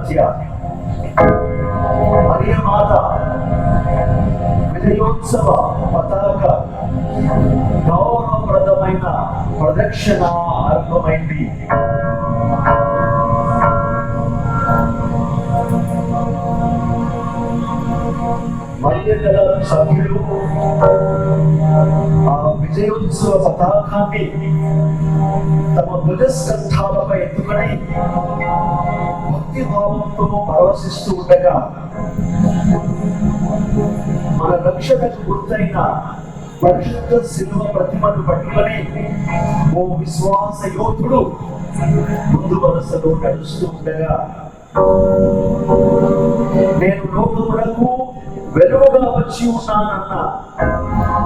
మధ్య మరియమాత విజయోత్సవ పతాక గౌరవప్రదమైన ప్రదక్షిణ ఆరంభమైంది. మరియదల సభ్యులు ఆ విజయోత్సవ పతాకాన్ని తమ భుజస్కంధాలపై ఎత్తుకొని భక్తి భావంతో పరవశిస్తూ ఉండగా, మన రక్షణకు గుర్తైన పరిశుద్ధ శిలువ ప్రతిమను పట్టుకొని ఓ విశ్వాస యోధుడు ముందు వరుసలో నడుస్తూ ఉండగా, నేను లోకములకు వెలుగుగా వచ్చి ఉన్నానన్న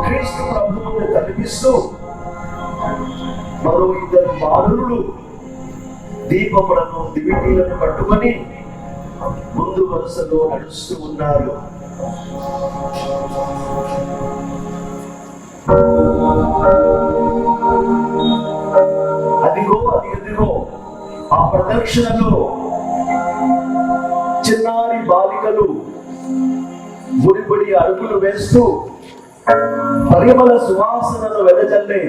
క్రీస్తు ప్రభువును కనిపిస్తూ మరో ఇద్దరు బాలురులు దీపములను దివిటీలను పట్టుకొని ముందు వరుసలో నడుస్తూ ఉన్నారు. అదిగో ఆ ప్రదక్షిణలో చిన్నారి బాలికలు ముడిపడి అడుగులు వేస్తూ పరిమళ సువాసనను వెదజల్లే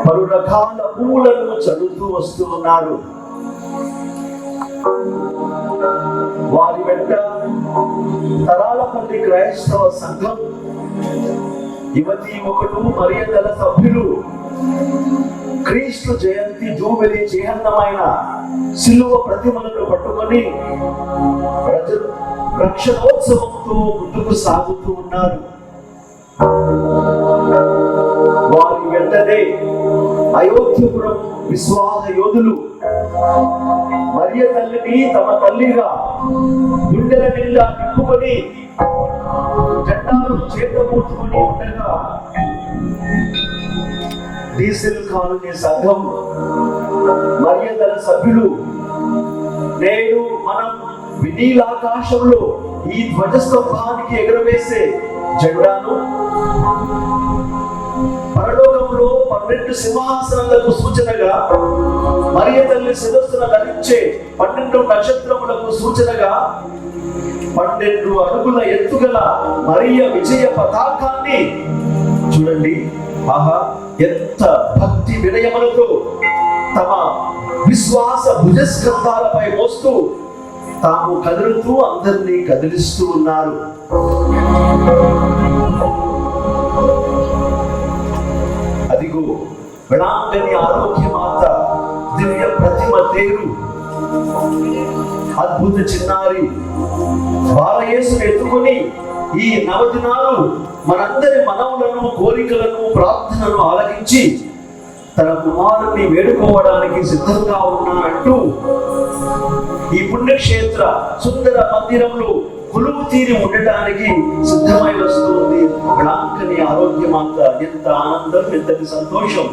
పలు రకాల పూలను చదువుతూ వస్తూ ఉన్నారు. వారి వెంట తరాలపల్లి క్రైస్తవ సంఘం యువతీ ఒకరు మరియదల సభ్యులు క్రీస్తు జయంతి జూబిలీ చిహ్నమైన శిలువ ప్రతిమలను పట్టుకొని రక్షణోత్సవంతో ముందుకు సాగుతూ ఉన్నారు. వారి వెంటనే అయోధ్యపురం విశ్వాస యోధులు మరియ తల్లిని తమ తల్లిగా గుండెల నిండా నింపుకొని జెండాను చేతమూర్చుకొని ఉండగా, డీజిల్ కాలనీ సంఘం మరియదల సభ్యులు నేడు మనం వినీలాకాశంలో ఈ ధ్వజస్తంభానికి ఎగురవేసే జెండాను పరలోకంలో 12 సింహాసనాలకు సూచనగా, మరియ తల్లి శిరస్సున ధరించే 12 నక్షత్రములకు సూచనగా 12 అడుగుల ఎత్తుగల మరియ విజయ పతాకాన్ని చూడండి. ఆహా, ఎంత భక్తి వినయములతో తమ విశ్వాస భుజస్కంధాలపై మోస్తూ తాము కదులుతూ అందరినీ కదిలిస్తూ ఉన్నారు. అదిగో వేళాంగని ఆరోగ్య మాత దివ్య ప్రతిమ తేరు అద్భుత చిన్నారి బాలయేసును ఎత్తుకొని ఈ నవదినాలు మనందరి మనవులను, కోరికలను, ప్రార్థనను ఆలకించి తన కుమారుని వేడుకోవడానికి సిద్ధంగా ఉన్నానంటూ ఈ పుణ్యక్షేత్ర సుందర మందిరంలో కొలువు తీరి ఉండటానికి సిద్ధమై వస్తుంది వేళాంకని ఆరోగ్య మాత. ఎంత ఆనందం, ఎంతటి సంతోషం!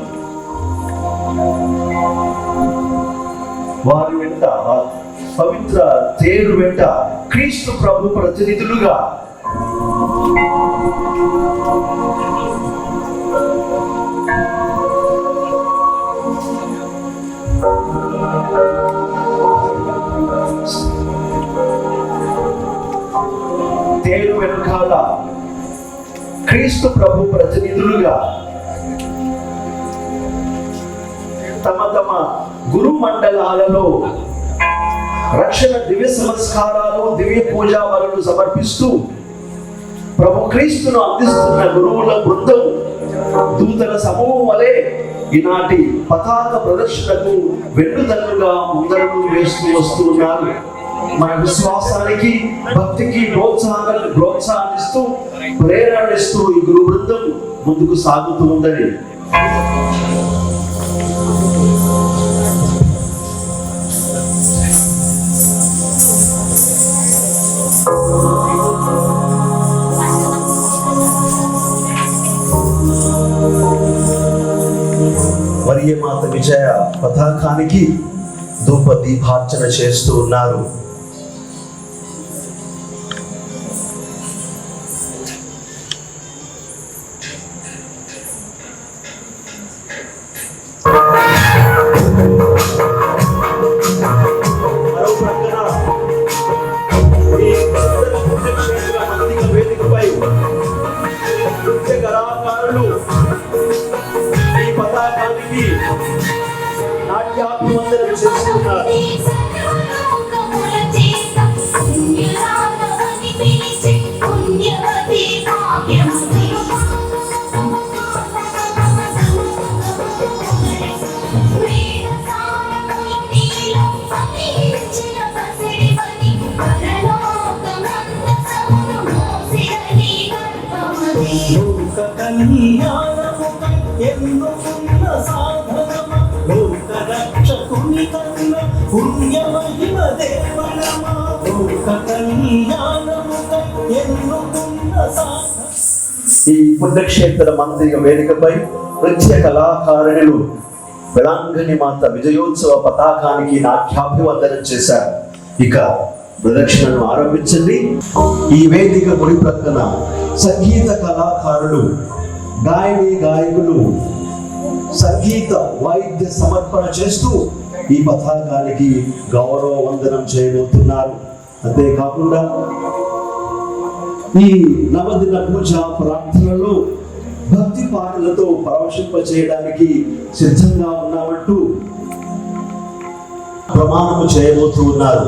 వారి వెంట పవిత్ర తేరు వెంట క్రీస్తు ప్రభు ప్రతినిధులుగా తేరు వెనకాల క్రీస్తు ప్రభు ప్రతినిధులుగా తమ తమ గురు మండలాలలో రక్షణ దివ్య సంస్కారాలు, దివ్య పూజా బలులు సమర్పిస్తూ ప్రభు క్రీస్తును అందిస్తున్న గురువుల బృందం దూతల సమూహం వలె ఈనాటి పతాక ప్రదర్శనకు వెన్నుదన్నుగా ముందడుగు వేస్తూ వస్తూ ఉన్నారు. మన విశ్వాసానికి, భక్తికి ప్రోత్సాహాన్నిస్తూ ప్రేరణిస్తూ ఈ గురు బృందం ముందుకు సాగుతూ ఉందని మరియమాత విజయ పతాకానికి ధూప దీపార్చన చేస్తూ ఉన్నారు. మరో ప్రక్కన ఈ పుణ్యక్షేత్ర మందిర వేదికపై నృత్య కళాకారులు వేళాంగణి మాత విజయోత్సవ పతాకానికి నాట్యాభివందనం చేశారు. ఇక ప్రదక్షిణను ఆరంభించండి. ఈ వేదిక గుడి ప్రక్కన సంగీత కళాకారులు, గాయకులు సంగీత వాయిద్య సమర్పణ చేస్తూ ఈ పతాకానికి గౌరవ వందనం చేయబోతున్నారు. అంతేకాకుండా ఈ నవదిన పూజ ప్రార్థనలో భక్తి పాటలతో పరవశింప చేయడానికి సిద్ధంగా ఉన్నామంటూ ప్రమాణము చేయబోతూ ఉన్నారు.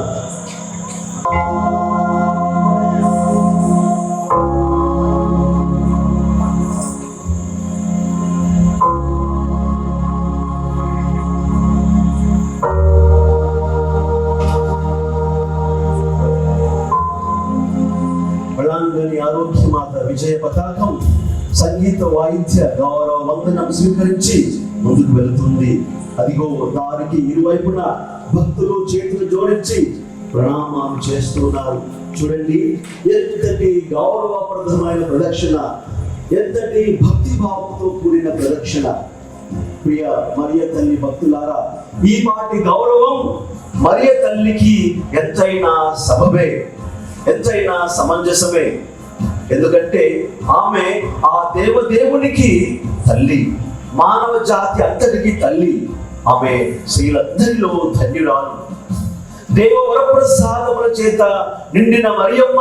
వేళాంగణి ఆరోగ్య మాత విజయ పతాకం సంగీత వాయిద్య గౌరవ వందనం స్వీకరించి ముందుకు వెళుతుంది. అదిగో దారికి ఇరువైపున భక్తులు చేతులు జోడించి ప్రణామాలు చేస్తున్నారు. చూడండి, ఎంతటి గౌరవప్రదమైన ప్రదక్షిణ, ఎంతటి భక్తి భావంతో కూడిన ప్రదక్షిణ. ప్రియ మరియ తల్లి భక్తులారా, ఈ పాటి గౌరవం మరియ తల్లికి ఎంతైనా సబబే, ఎంతైనా సమంజసమే. ఎందుకంటే ఆమె ఆ దేవదేవునికి తల్లి, మానవ జాతి అంతటికి తల్లి. ఆమె స్త్రీలందరిలో ధన్యురాలు. దేవ వరప్రసాదముల చేత నిండిన మరియమ్మ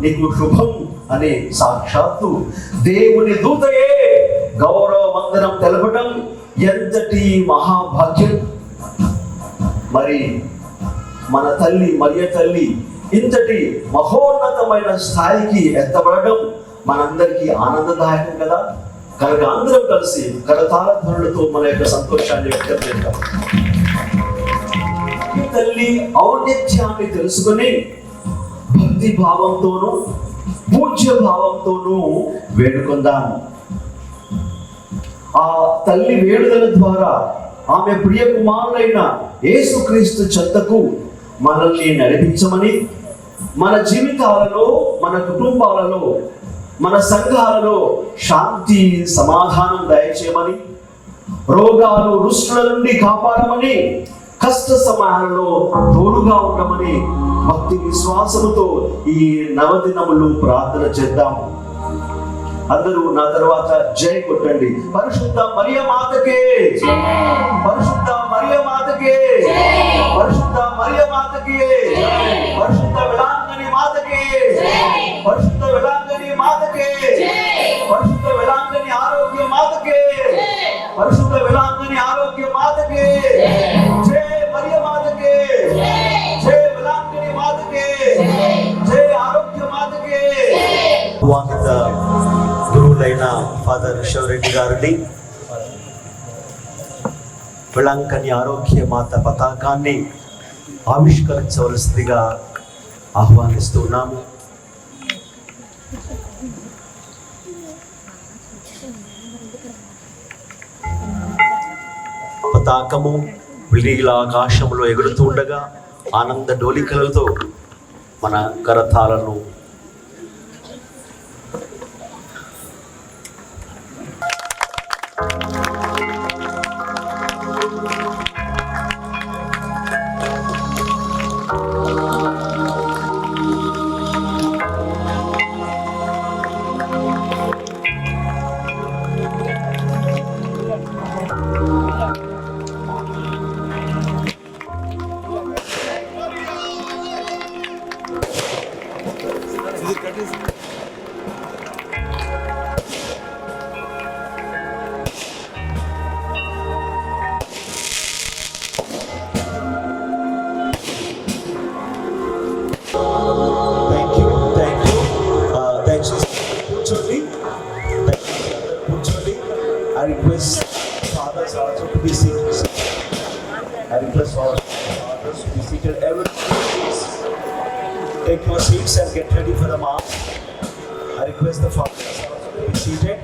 నీకు శుభం అని సాక్షాత్తు దేవుని దూతయే గౌరవ వందనం తెలపడం ఎంతటి మహాభాగ్యం. మరి మన తల్లి మరియ తల్లి ఇంతటి మహోన్నతమైన స్థాయికి ఎత్తబడడం మనందరికీ ఆనందదాయకం కదా. కనుక అందరం కలిసి కరతాళ ధ్వనులతో మన యొక్క సంతోషాన్ని వ్యక్తం చేద్దాం. తల్లి ఔన్నత్యాన్ని తెలుసుకుని భక్తి భావంతోనూ పూజ్య భావంతోనూ వేడుకుందాము. ఆ తల్లి వేడుదల ద్వారా ఆమె ప్రియ కుమారులైన యేసుక్రీస్తు చెంతకు మనల్ని నడిపించమని, మన జీవితాలలో, మన కుటుంబాలలో, మన సంఘాలలో శాంతి సమాధానం దయచేయమని, రోగాలు రుష్టుల నుండి కాపాడమని, కష్ట సమయాలలో తోడుగా ఉండమని భక్తి విశ్వాసముతో ఈ నవదినములు ప్రార్థన చేద్దాం. అందరూ నా తర్వాత జై కొట్టండి. పరిశుద్ధ మరియ మాతకే, పరిశుద్ధ మరియ మాతకే, పరిశుద్ధ మరియ మాతకే, పరిశుద్ధ వేళాంగణి మాతకే, పరిశుద్ధ వేళాంగణి మాతకే, పరిశుద్ధ వేళాంగణి ఆరోగ్య మాతకే, పరిశుద్ధ వేళాంగణి ఆరోగ్య మాతకే, జై మరియ మాతకే, జై వేళాంగణి మాతకే, జై ఆరోగ్య మాతకే. వాహిత గురువులైన ఫాదర్ శివరెడ్డి గారిని వేళాంగణి ఆరోగ్య మాత పతాకాన్ని ఆవిష్కరించవలసిందిగా ఆహ్వానిస్తున్నాము. పతాకము విలీల ఆకాశంలో ఎగురుతూ ఉండగా ఆనంద డోలికలతో మన కరతాలను I request fathers also to be seated. I request all fathers to be seated. Everyone, please take your seats and get ready for the mass. I request the fathers also to be seated.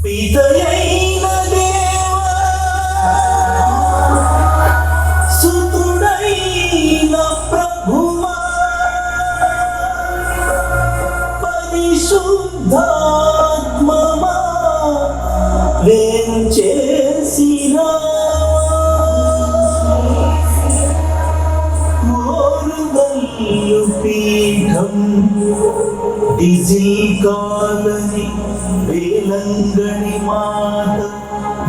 Pitayaina deva వేంచేసిన Orugallu పీఠం diesel కాలని వేలంగణి మాత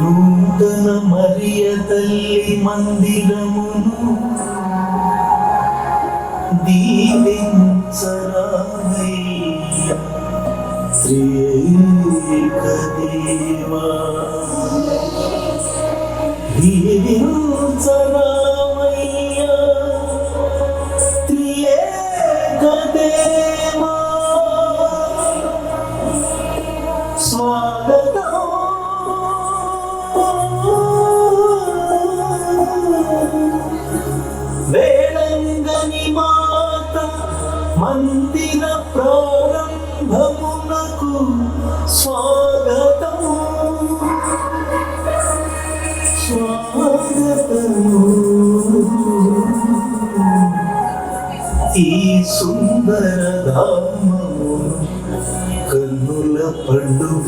నూతన మరియ తల్లి మందిరమును దీవించరామయ్య త్రియేక దేవా దీవించరామయ్య త్రియేక దేవా స్వాగతం వేళంగని మాత మందిర ప్రారంభమునకు స్వాగతం స్వాగతము ఈ సుందర ధామము కన్నుల పండుగ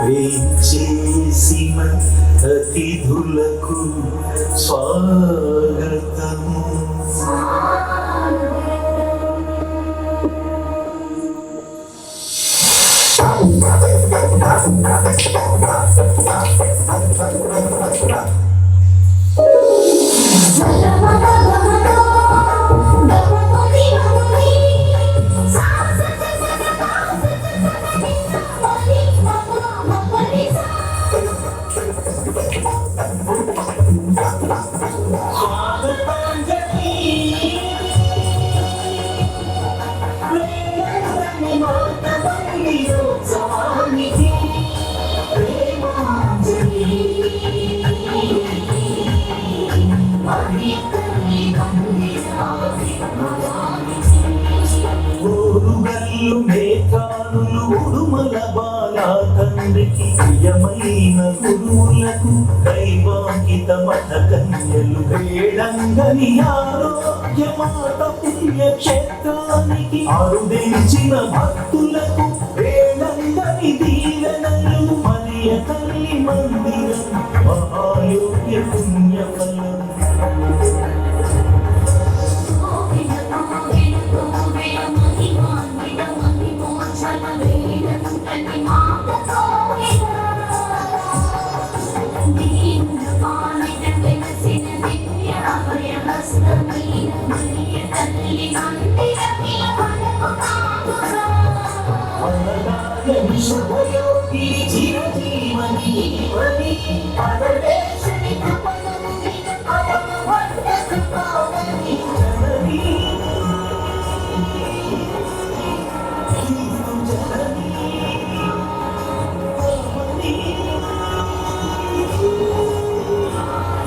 వేంచేసిన అతిథులకు స్వాగతము. ఓరుగల్లు మేఘానులు ఉడుమల బాలా తండ్రికి ప్రియమైన గురువులకు దైవాంకిత మత కన్యలు వేడంగని ఆరోగ్య మాత పుణ్యక్షేత్రానికి అరుదించిన భక్తులకు వేడంగని దీవెనలు మరియ తల్లి మందిరం మహాయోగ్య పుణ్యఫలం. శుభయోగి చిరజీవని వని పరమేశ్వరి కృపణము పరమవర్ధక పావని జనని క్రీస్తు జనని పావని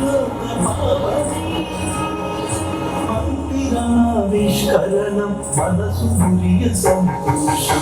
లోకమావని మందిరావిష్కరణం మనసు మురియ సంతోషం.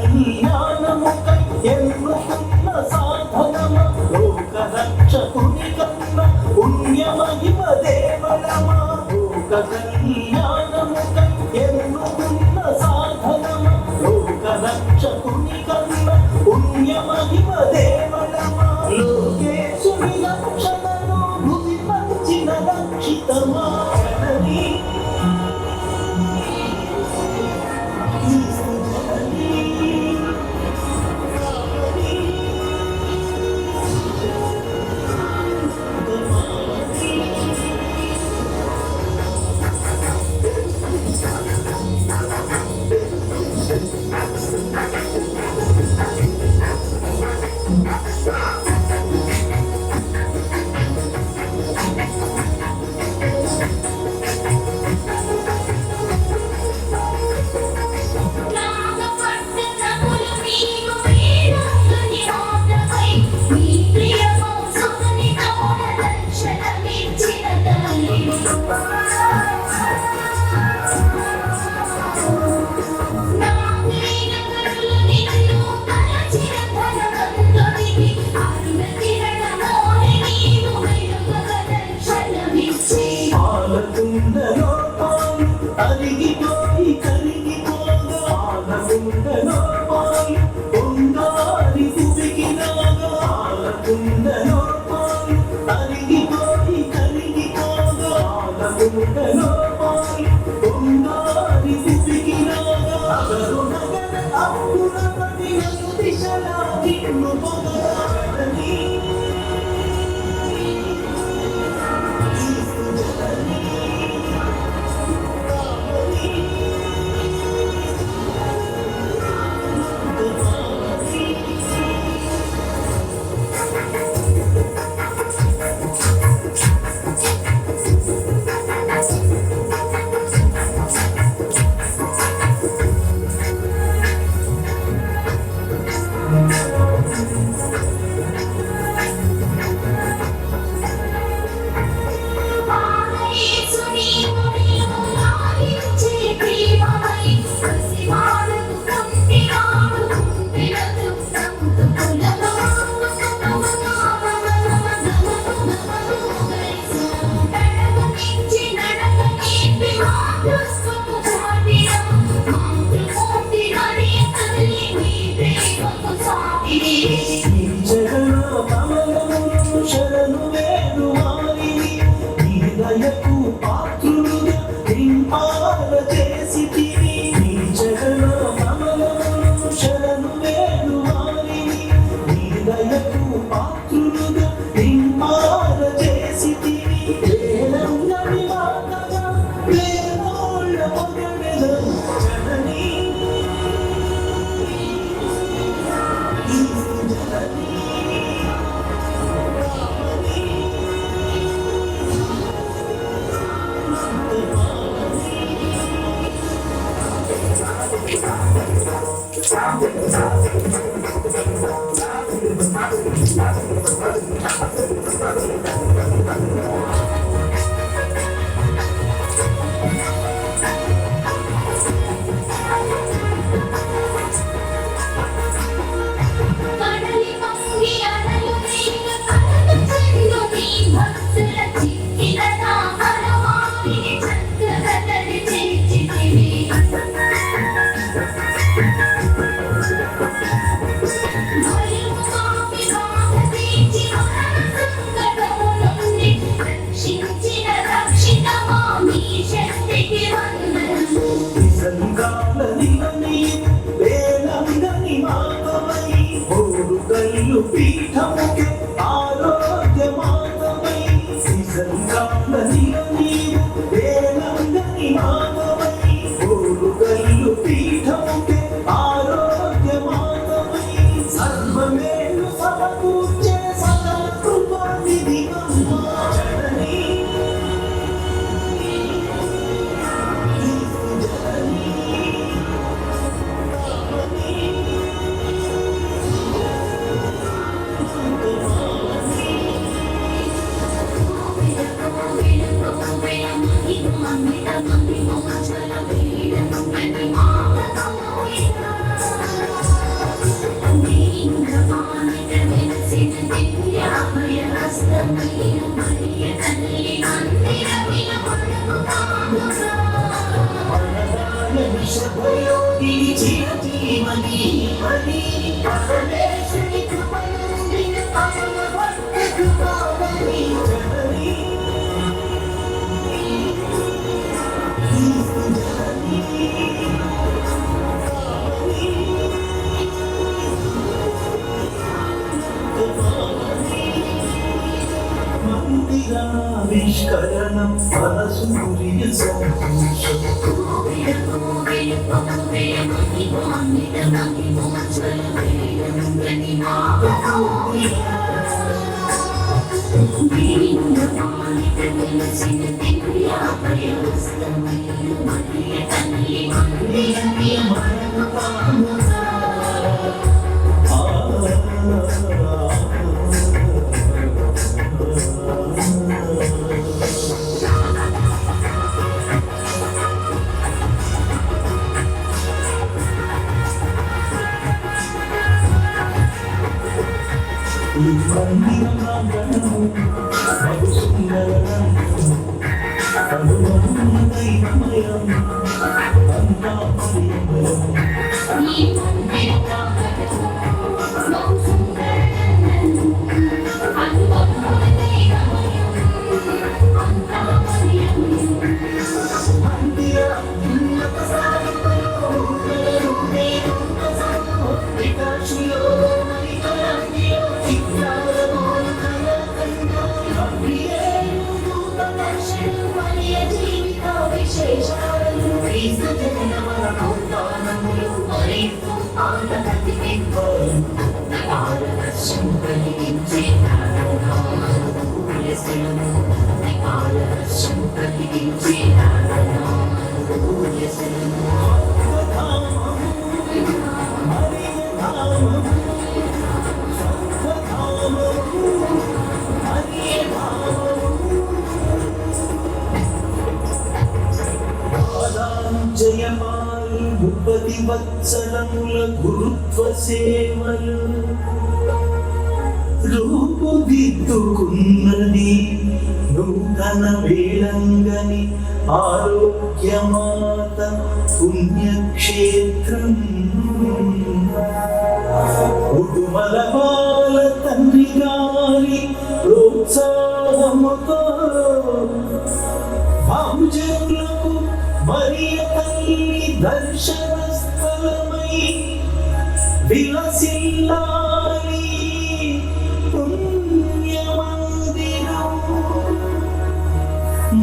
కళ్యాణముకై ఎన్నుకున్న సాధనమ లోక రక్షకుని కన్న పుణ్యమహిమ దేవనమ. లోక కళ్యాణముకై ఎన్నుకున్న సాధనమ లోక రక్షకుని కన్న పుణ్యమహిమ దేవనమ. లోకేశుని అరిగిపోయి కరిగిపోగా ఆలకుండలో పాలు పొంగారి కుబికినాగా ఆలకుండలో పాలు అరిగిపోయి కరిగిపోగా ఆలకుండలో పాలు పొంగారి కుబికినాగా అగరు నగర అప్పుడపటి నలు దిశలా నిన్ను పొగడాలని శరణు వేరు వారిని హృదయకు పాత్రులుగా దింపాల చేసి తిని నీ జగన కమలమును శరణు వేరు వారిని హృదయకు పాత్రులుగా దింపాల చేసి తిని వేలంగని మాటగా వేణోళ్ళ పొగడెద జననీ పీఠముకే ఆరోగ్య మాతమై సిసంగాల నీవు వేలంగని మాతమై ఓరుగల్లు పీఠముకే ఆరోగ్య మాతమై సర్వమేలు సమకూర్చే సకల కృపానిధి అమ్మా జననీ మందిరావిష్కరణం మనసూర్య సంతోషం జయమాలు 30 వత్సరముల గురుత్వ సేవలు రూపుదిద్దుకున్నది నూతన వేళంగని ఆరోగ్యమాత పుణ్యక్షేత్రం ఉడుమల బాల తండ్రి గారి ప్రోత్సాహముతో బహుజనులకు మరియ తల్లి దర్శన స్థలమై విలసిల్లాలి పుణ్య మందిరం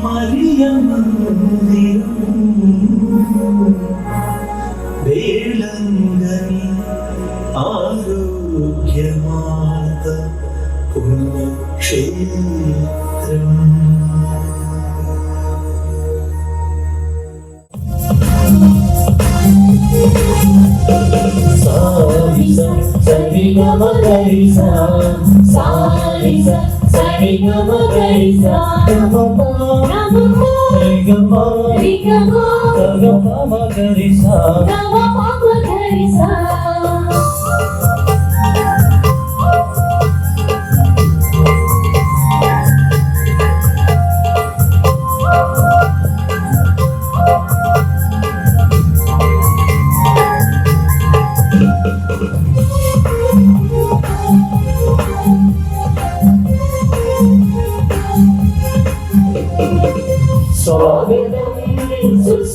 మరియ మందిరం వేళంగని ఆరోగ్యమాత పుణ్యక్షేత్రం. Sarigamagarisa, sarisa, sarigamagarisa, gamapa, rigama, rigama, gamapamagarisa, gamapamagarisa.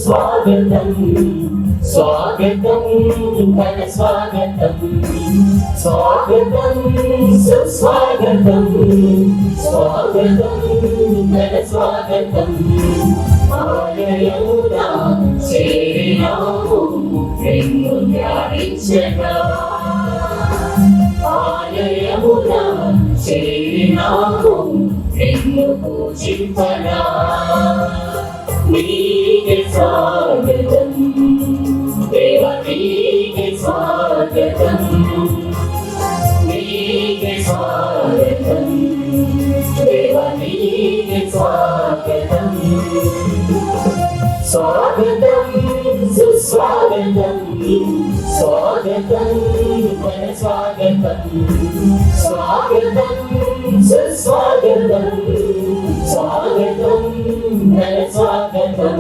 Swagatam, swagatam, ghana swagatam, swagatam, suswagatam, swagatam, ghana swagatam. Alayamuna cherinamu rennu dhyaninchana. Alayamuna cherinamu rennu పూజించనా. నీకే స్వాగతం దేవా, నీకే స్వాగతం, నీకే స్వాగతం దేవా, నీకే స్వాగతం. స్వాగతం సుస్వాగతం, స్వాగతం మన స్వాగతం, స్వాగతం సుస్వాగతం, స్వాగతం మన స్వాగతం.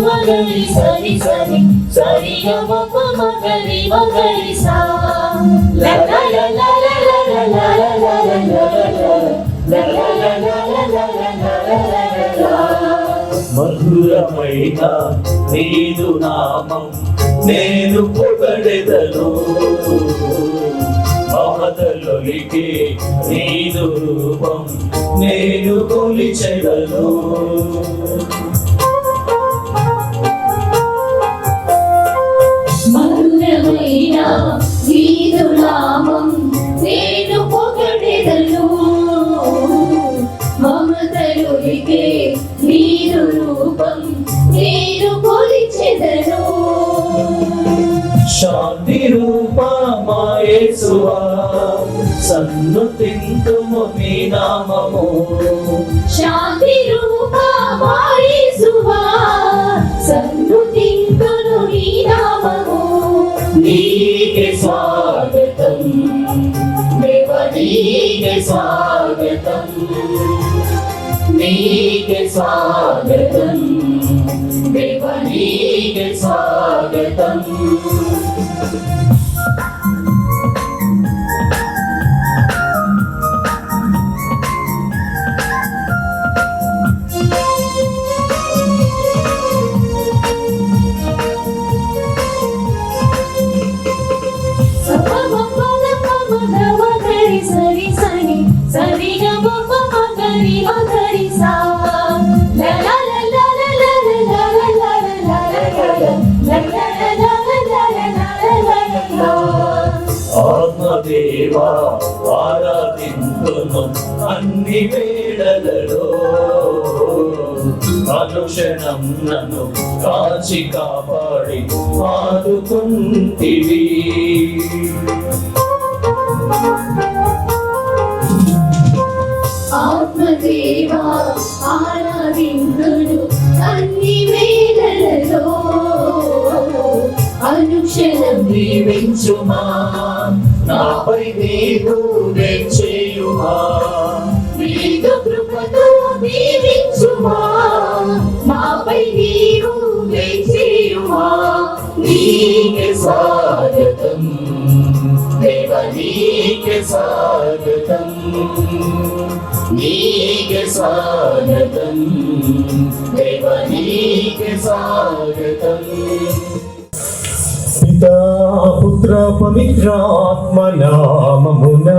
Magari sari sari sari gama pa magari magari sa la la la la la la la la la la la la. మధురమైన నీదు నామం నేను పొగడెదను, మమతలొలికే నీదు రూపం నేను కొలిచెదను. మధురమైన నీదు నామం నేను పొగడెదను, మమతలొలికే నీదు రూపం నేను కొలిచెదను. శాంతి రూపా మా యేసువా, సన్నుతింతుము నీ నామము. శాంతి రూపా యేసువా సన్నుతింతును నీ నామము. నీకే స్వాగతం దేవా, నీకే స్వాగతం, నీకే స్వాగతం దేవా, నీకే స్వాగతం. సరి సని సరి గమ మగరి మగరి సా లా లా లా లా లా లా లా లా లా లా. ఆత్మదేవా ఆరాధింతును అన్ని వేళలలో, అనుక్షణం నన్ను కాచి కాపాడి ఆదుకుంటివి. ఆత్మదేవా ఆరాధింతును అన్ని వేళలలో, అనుక్షణం దీవించుమా నాపై నీవు చేయుమా. నీదు కృపతో దీవించుమా మాపై నీవు చేయుమా. నీకే స్వాగతం దేవా, నీకే స్వాగతం, నీకే స్వాగతం దేవా, నీకే స్వాగతం. పితా పుత్ర పవిత్రాత్మ నామమున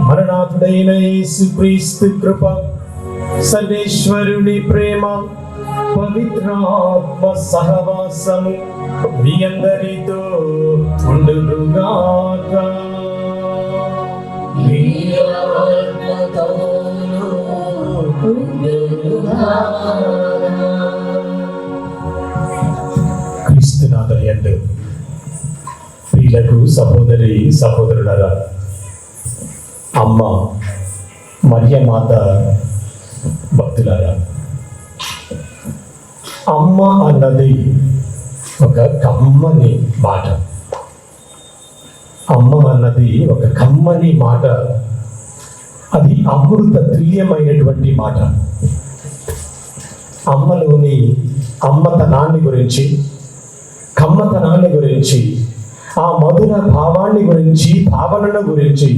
మరణాథుడైన యేసుక్రీస్తు కృప, సర్వేశ్వరుని ప్రేమ, పవిత్రాత్మ సహవాసము మీ అందరితో ఉండుగాక. నీ ఆత్మతోను క్రీస్తునాథయందు ప్రియులకు సహోదరి సహోదరులరా, అమ్మ మరియమాత భక్తులారా, అమ్మ అన్నది ఒక కమ్మని మాట. అమ్మ అన్నది ఒక కమ్మని మాట. అది అమృత తుల్యమైనటువంటి మాట. అమ్మలోని అమ్మతనాన్ని గురించి, కమ్మతనాన్ని గురించి, ఆ మధుర భావాన్ని గురించి, భావనల గురించి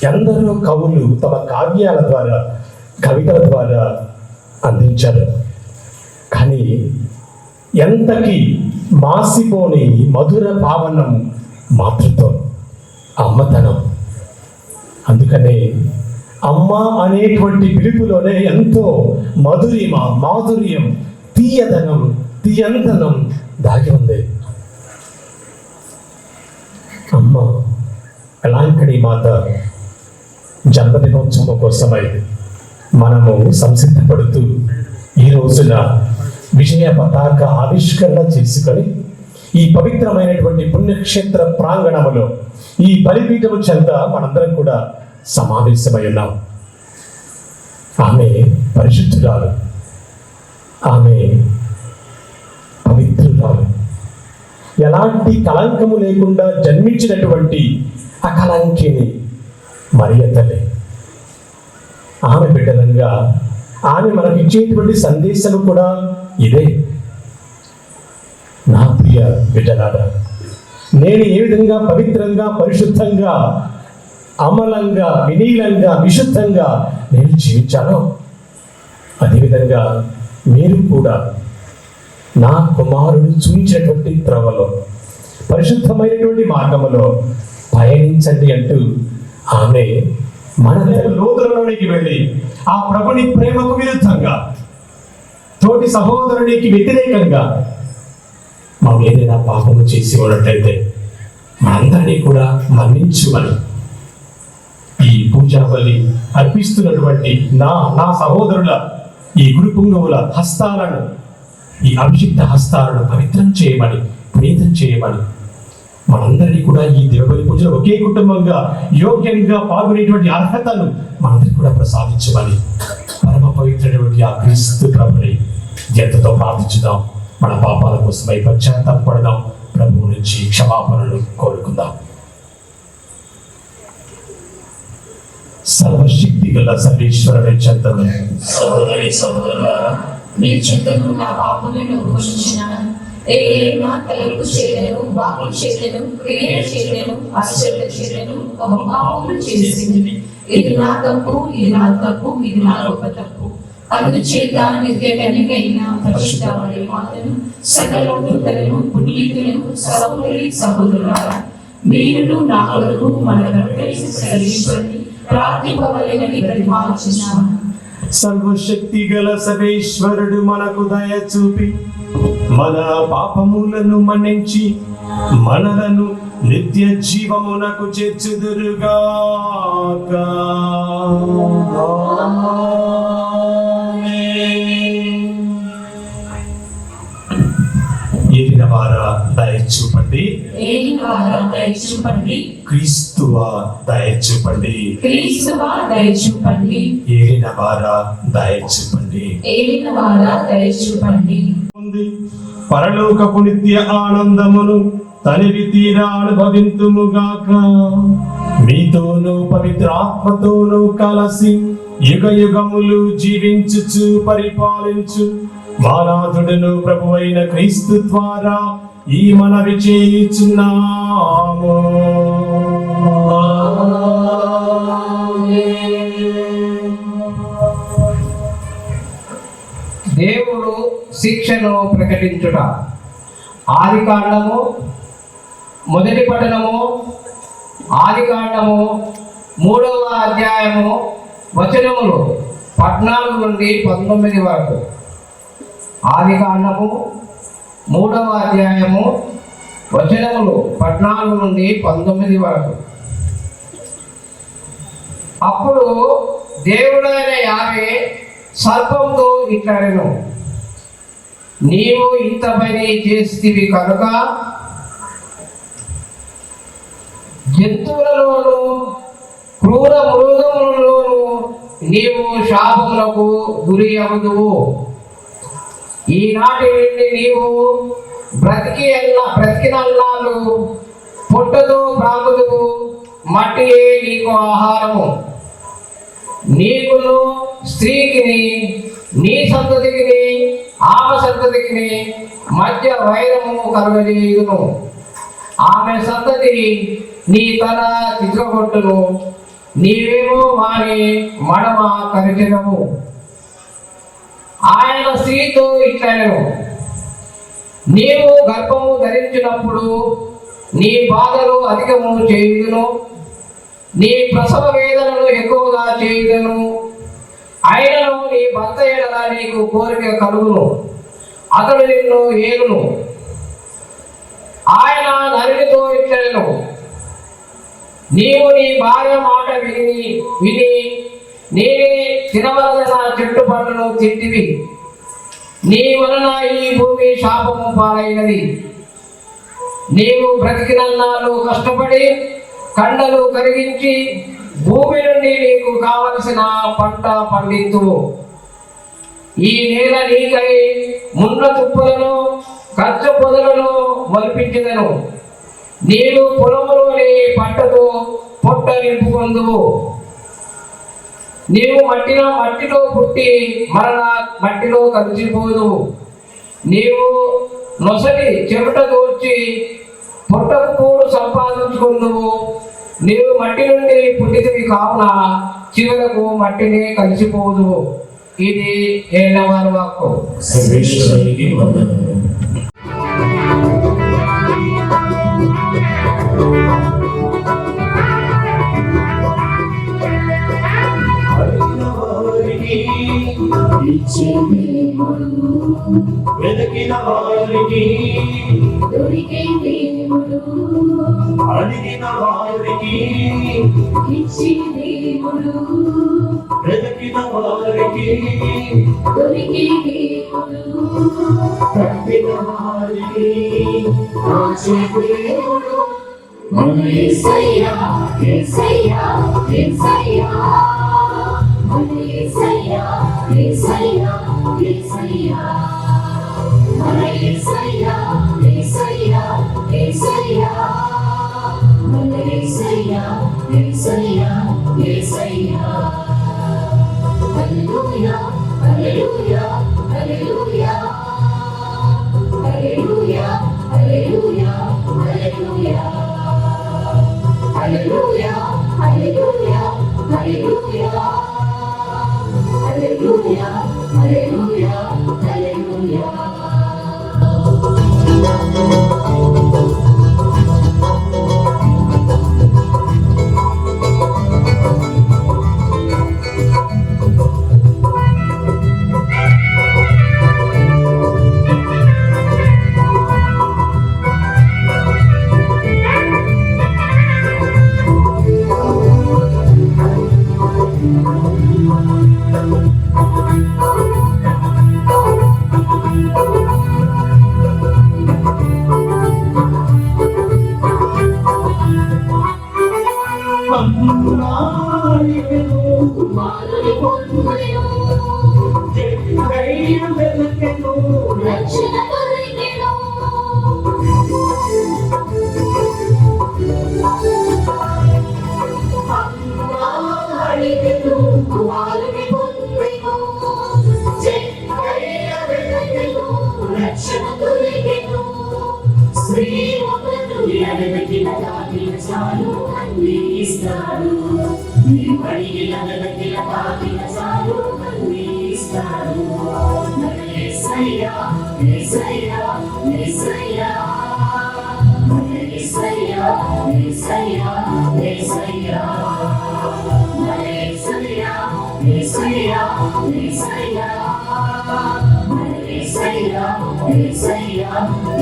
ఎందరో కవులు తమ కావ్యాల ద్వారా, కవితల ద్వారా అందించారు. కానీ ఎంతకి మాసిపోని మధుర భావనం మాతృత్వం, అమ్మతనం. అందుకనే అమ్మ అనేటువంటి పిలుపులోనే ఎంతో మధురిమ, మాధుర్యం, తీయదనం, తీయంతనం దాగి ఉంది. అమ్మ కళాంకణి మాత జన్మదినోత్సవం కోసమై మనము సంసిద్ధపడుతూ ఈ రోజున విజయ పతాక ఆవిష్కరణ చేసుకొని ఈ పవిత్రమైనటువంటి పుణ్యక్షేత్ర ప్రాంగణములో ఈ బలిపీఠము చెంత మనందరం కూడా సమావేశమై ఉన్నాం. ఆమె పరిశుద్ధురాలు, ఆమె పవిత్రురాలు, ఎలాంటి కళంకము లేకుండా జన్మించినటువంటి అకళంకిని మరియ తల్లి. ఆమె బిడ్డలంగా ఆమె మనకి ఇచ్చేటువంటి సందేశం కూడా ఇదే. నా ప్రియ బిడ్డలారా, నేను ఏ విధంగా పవిత్రంగా, పరిశుద్ధంగా, అమలంగా, వినీలంగా, విశుద్ధంగా నేను జీవించానో అదేవిధంగా మీరు కూడా నా కుమారుడు చూపించినటువంటి త్రవలో, పరిశుద్ధమైనటువంటి మార్గములో పయనించండి అంటూ ఆమె మన లోతులలోనికి వెళ్ళి ఆ ప్రభుని ప్రేమకు విరుద్ధంగా, తోటి సహోదరునికి వ్యతిరేకంగా మనం ఏదైనా పాపము చేసి ఉన్నట్లయితే మనందరినీ కూడా మన్నించుమని ఈ పూజా బలి అర్పిస్తున్నటువంటి నా సహోదరుల ఈ గురు పుంగవుల హస్తాలను, ఈ అభిషిక్త హస్తాలను పవిత్రం చేయమని, పునీతం చేయమని మనందరినీ కూడా ఈ దేవబలి పూజలో ఒకే కుటుంబంగా యోగ్యంగా పాల్గొనేటువంటి అర్హతను మనందరికీ కూడా ప్రసాదించమని పరమ పవిత్రమైనటువంటి ఆ క్రీస్తు ప్రభుని ఎంతతో ప్రార్థించుదాం. మన పాపాల కోసమై పశ్చాత్తాపడదాం. ప్రభువు నుంచి క్షమాపణలు కోరుకుందాం. సర్వశక్తి గల సర్వేశ్వరుని చెంతను సహోదరి సహోదరులారా, మీ చింతను నా పాపములను ఉపేక్షించినాను. ఏదైనా తలపు చేతను, వాక్కు చేతను, క్రియ చేతను, అశ్రద్ధ చేతను ఒక పాపములు చేసింది. ఇది నా తప్పు, ఇది నా తప్పు, ఇది నా గొప్ప తప్పు. అందుచేత నిర్గణికైన పరిశుద్ధ వారి మాతను, సకల దూతలను, పునీతులను, సహోదరి సహోదరులారా, మీరును నా కొరకు మన కలిసి సర్వించండి, ప్రార్థింపవలెనని ప్రతిమాలుచున్నాను. సర్వశక్తి గల సర్వేశ్వరుడు మనకు దయ చూపి మన పాపములను మన్నించి మనలను నిత్య జీవమునకు చేర్చుదురుగాక. ఏలిన వారా దయ చూపండి, ఏలినవారా దయ చూపండి, క్రీస్తువా దయ చూపండి, క్రీస్తువా దయ చూపండి, ఏలిన వారా దయ చూపండి. ఏలినవారా దయ చూపండి. పరలోకపు నిత్య ఆనందమును తనివి తీరా అనుభవింతుముగాక. మీతోనూ పవిత్రాత్మతోనూ కలిసి యుగ యుగములు జీవించుచు పరిపాలించు మానాథుడును ప్రభువైన క్రీస్తు ద్వారా ఈ మనవి చేయుచున్నాము. దేవుడు శిక్షను ప్రకటించుట. ఆదికాండము మొదటి పట్టణము, ఆదికాండము 3వ అధ్యాయము వచనములు 14 నుండి 19 వరకు. ఆదికాండము 3వ అధ్యాయము వచనములు 14 నుండి 19 వరకు. అప్పుడు దేవుడైన యావే సర్పంతో ఇట్లనెను, నీవు ఇంత పని చేస్తివి కనుక జంతువులలోను క్రూర మృగములలోను నీవు శాపములకు గురి అవుదువు. ఈనాటి నుండి నీవు బ్రతికినన్నాళ్ళు పొట్టతో బ్రాగుదువు, మట్టియే నీకు ఆహారము. నీకును స్త్రీకిని, నీ సంతతికిని, ఆమె సంతతికిని మధ్య వైరము కలుగజేయును. ఆమె సంతతి నీ తల చిత్రగొట్టును, నీవేమో వారి మడమ కరిచెదవు. ఆయన స్త్రీతో ఇట్లనెను, నీవు గర్భము ధరించినప్పుడు నీ బాధలు అధికము చేయుదును, నీ ప్రసవ వేదనను ఎక్కువగా చేయుదును. ఆయనను నీ భర్త ఎడల నీకు కోరిక కలుగును, అతడు నిన్ను ఏలును. ఆయన నరునితో ఇట్లనెను, నీవు నీ భార్య మాట విని నేనే తినవలసిన చెట్టు పండ్లను తింటివి, నీ వలన ఈ భూమి శాపము పాలైనది. నీవు బ్రతికినన్నాళ్ళు కష్టపడి కండలు కరిగించి భూమి నుండి నీకు కావలసిన పంట పండితువు. ఈ నేల నీకై ముండ్ల తుప్పులను కచ్చ పొదలను మొలిపించెదను. నీవు పొలములోని పంటతో పొట్ట నింపుకొందువు. నీవు మట్టిలో పుట్టి మరలా మట్టిలో కలిసిపోదువు. నీవు నొసటి చెమట దోర్చి పొట్టకు కూడు సంపాదించుకుందువు. నీవు మట్టి నుండి పుట్టితివి కావున చివరకు మట్టిని కలిసిపోదువు. ఇది ఏళ్ళవారి వాక్కు. సర్వేశ్వరునికి వందనములు. వెదకిన వారికి దొరికే దేవుడు, అడిగిన వారికి ఇచ్చే దేవుడు, వెదకిన వెతికిన వారికి దొరికి దేవుడు తప్పిన వారికి కాచే దేవుడు మన యేసయ్యా యేసయ్యా యేసయ్యా మన యేసయ్యా యేసయ్యా యేసయ్యా మన యేసయ్యా యేసయ్యా యేసయ్యా మన యేసయ్యా యేసయ్యా యేసయ్యా హల్లెలూయా హల్లెలూయా హల్లెలూయా హల్లెలూయా హల్లెలూయా హల్లెలూయా హల్లెలూయా హల్లెలూయా హల్లెలూయా హల్లెలూయా హల్లెలూయా హల్లెలూయా కుమారుని పొందెను రక్షణ దొరికెను అడిగెను కుమారుని పొందెను వెతకెను రక్షణ దొరికెను స్త్రీ ఒకరు ఎడదగిన దాటిన చాలు అన్ని ఇస్తాడు నీ పడిగిన ఎడదగిన దాటిన చాలు అన్ని ఇస్తాడు మన యేసయ్యా యేసయ్యా యేసయ్యా మన యేసయ్యా యేసయ్యా యేసయ్యా మన యేసయ్యా యేసయ్యా యేసయ్యా మన యేసయ్యా యేసయ్యా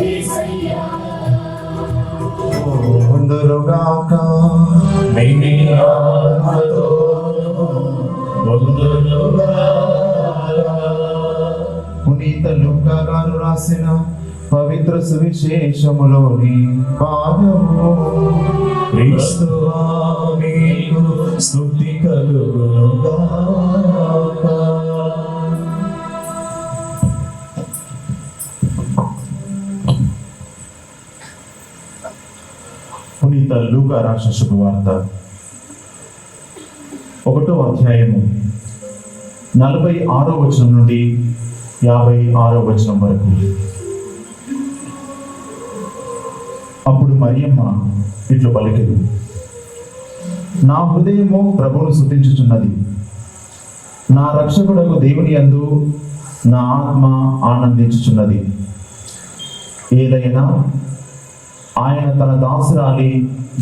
యేసయ్యా వందరుగాక మెయిని ఆత్మతో వందరుగాక. పునీత లూకా గారు రాసిన పవిత్ర సువిశేషములోని భాగము. క్రీస్తువా మీకు స్తుతి కలుగునుగాక. పునీత లూకా రాసిన శుభవార్త 1వ అధ్యాయము 46వ వచనం నుండి 56వ వచనం వరకు. అప్పుడు మరియమ్మ ఇట్లు పలికెను, నా హృదయము ప్రభువును స్తుతించుచున్నది, నా రక్షకుడకు దేవుని యందు నా ఆత్మ ఆనందించుచున్నది. ఏదైనా ఆయన తన దాసురాలి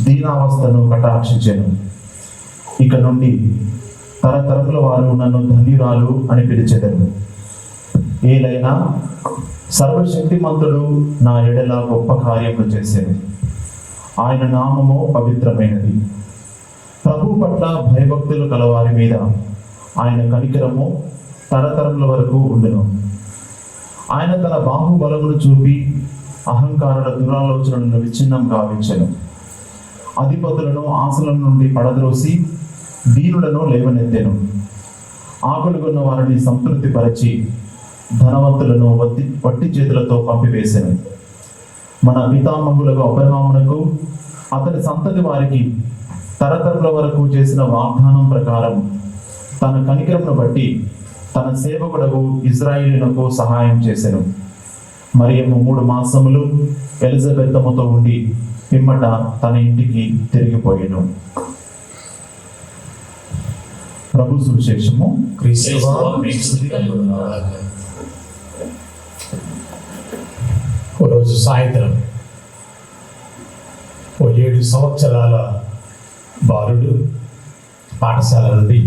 దీనావస్థను కటాక్షించెను. ఇక నుండి తరతరముల వారు నన్ను ధన్యురాలు అని పిలిచెదరు. ఏదైనా సర్వశక్తిమంతుడు నా ఎడల గొప్ప కార్యములు చేశాను. ఆయన నామము పవిత్రమైనది. ప్రభు పట్ల భయభక్తులు కలవారి మీద ఆయన కనికరము తరతరముల వరకు ఉండును. ఆయన తన బాహుబలమును చూపి అహంకారుల దురాలోచనలను విచ్ఛిన్నం గావించెను. అధిపతులను ఆశల నుండి పడద్రోసి దీనులను లేవనెత్తెను. ఆకలిగొన్న వారిని సంతృప్తిపరచి ధనవంతులను వట్టి చేతులతో పంపివేసెను. మన పితామహులకు అబ్రహామునకు అతని సంతతి వారికి తరతరముల వరకు చేసిన వాగ్దానం ప్రకారం తన కనికరమును బట్టి తన సేవకుడకు ఇజ్రాయేలునకు సహాయం చేసెను. మరియమ్మ 3 మాసములు ఎలిజబెత్తముతో ఉండి పిమ్మట తన ఇంటికి తిరిగిపోయెను. ప్రభు సువిశేషము. క్రీస్తువా మీకు స్తుతి కలుగునుగాక. ఓ రోజు సాయంత్రం ఓ 7 సంవత్సరాల బాలుడు పాఠశాల నుండి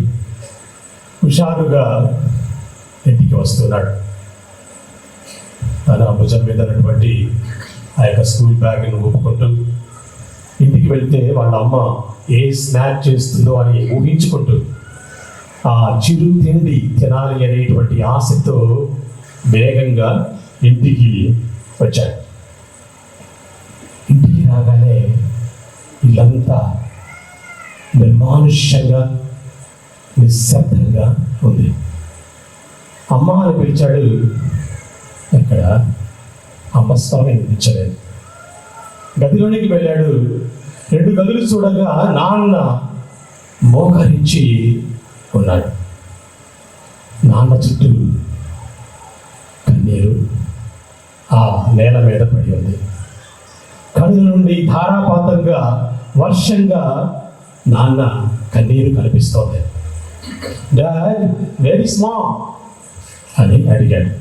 హుషారుగా ఇంటికి వస్తున్నాడు. తన భుజం మీద ఉన్నటువంటి ఆ యొక్క స్కూల్ బ్యాగ్ను ఊపుకుంటూ ఇంటికి వెళ్తే వాళ్ళ అమ్మ ఏ స్నాక్ చేస్తుందో అని ఊహించుకుంటూ ఆ చిరు తిండి తినాలి అనేటువంటి ఆశతో వేగంగా ఇంటికి వచ్చాడు. ఇంటికి రాగానే ఇల్లంతా నిర్మానుష్యంగా నిశ్శబ్దంగా ఉంది. అమ్మ అని పిలిచాడు. అక్కడ అమ్మ స్వామి అనిపించలేదు. గదిలోనికి వెళ్ళాడు. 2 గదులు చూడగా నాన్న మోకరించి ఉన్నాడు. నాన్న చుట్టూ కన్నీరు ఆ నేల మీద పడి ఉంది. కళ్ళ నుండి ధారాపాతంగా వర్షంగా నాన్న కన్నీరు కనిపిస్తోంది. డాడ్, వేర్ ఇస్ మామ్ అని అడిగాడు.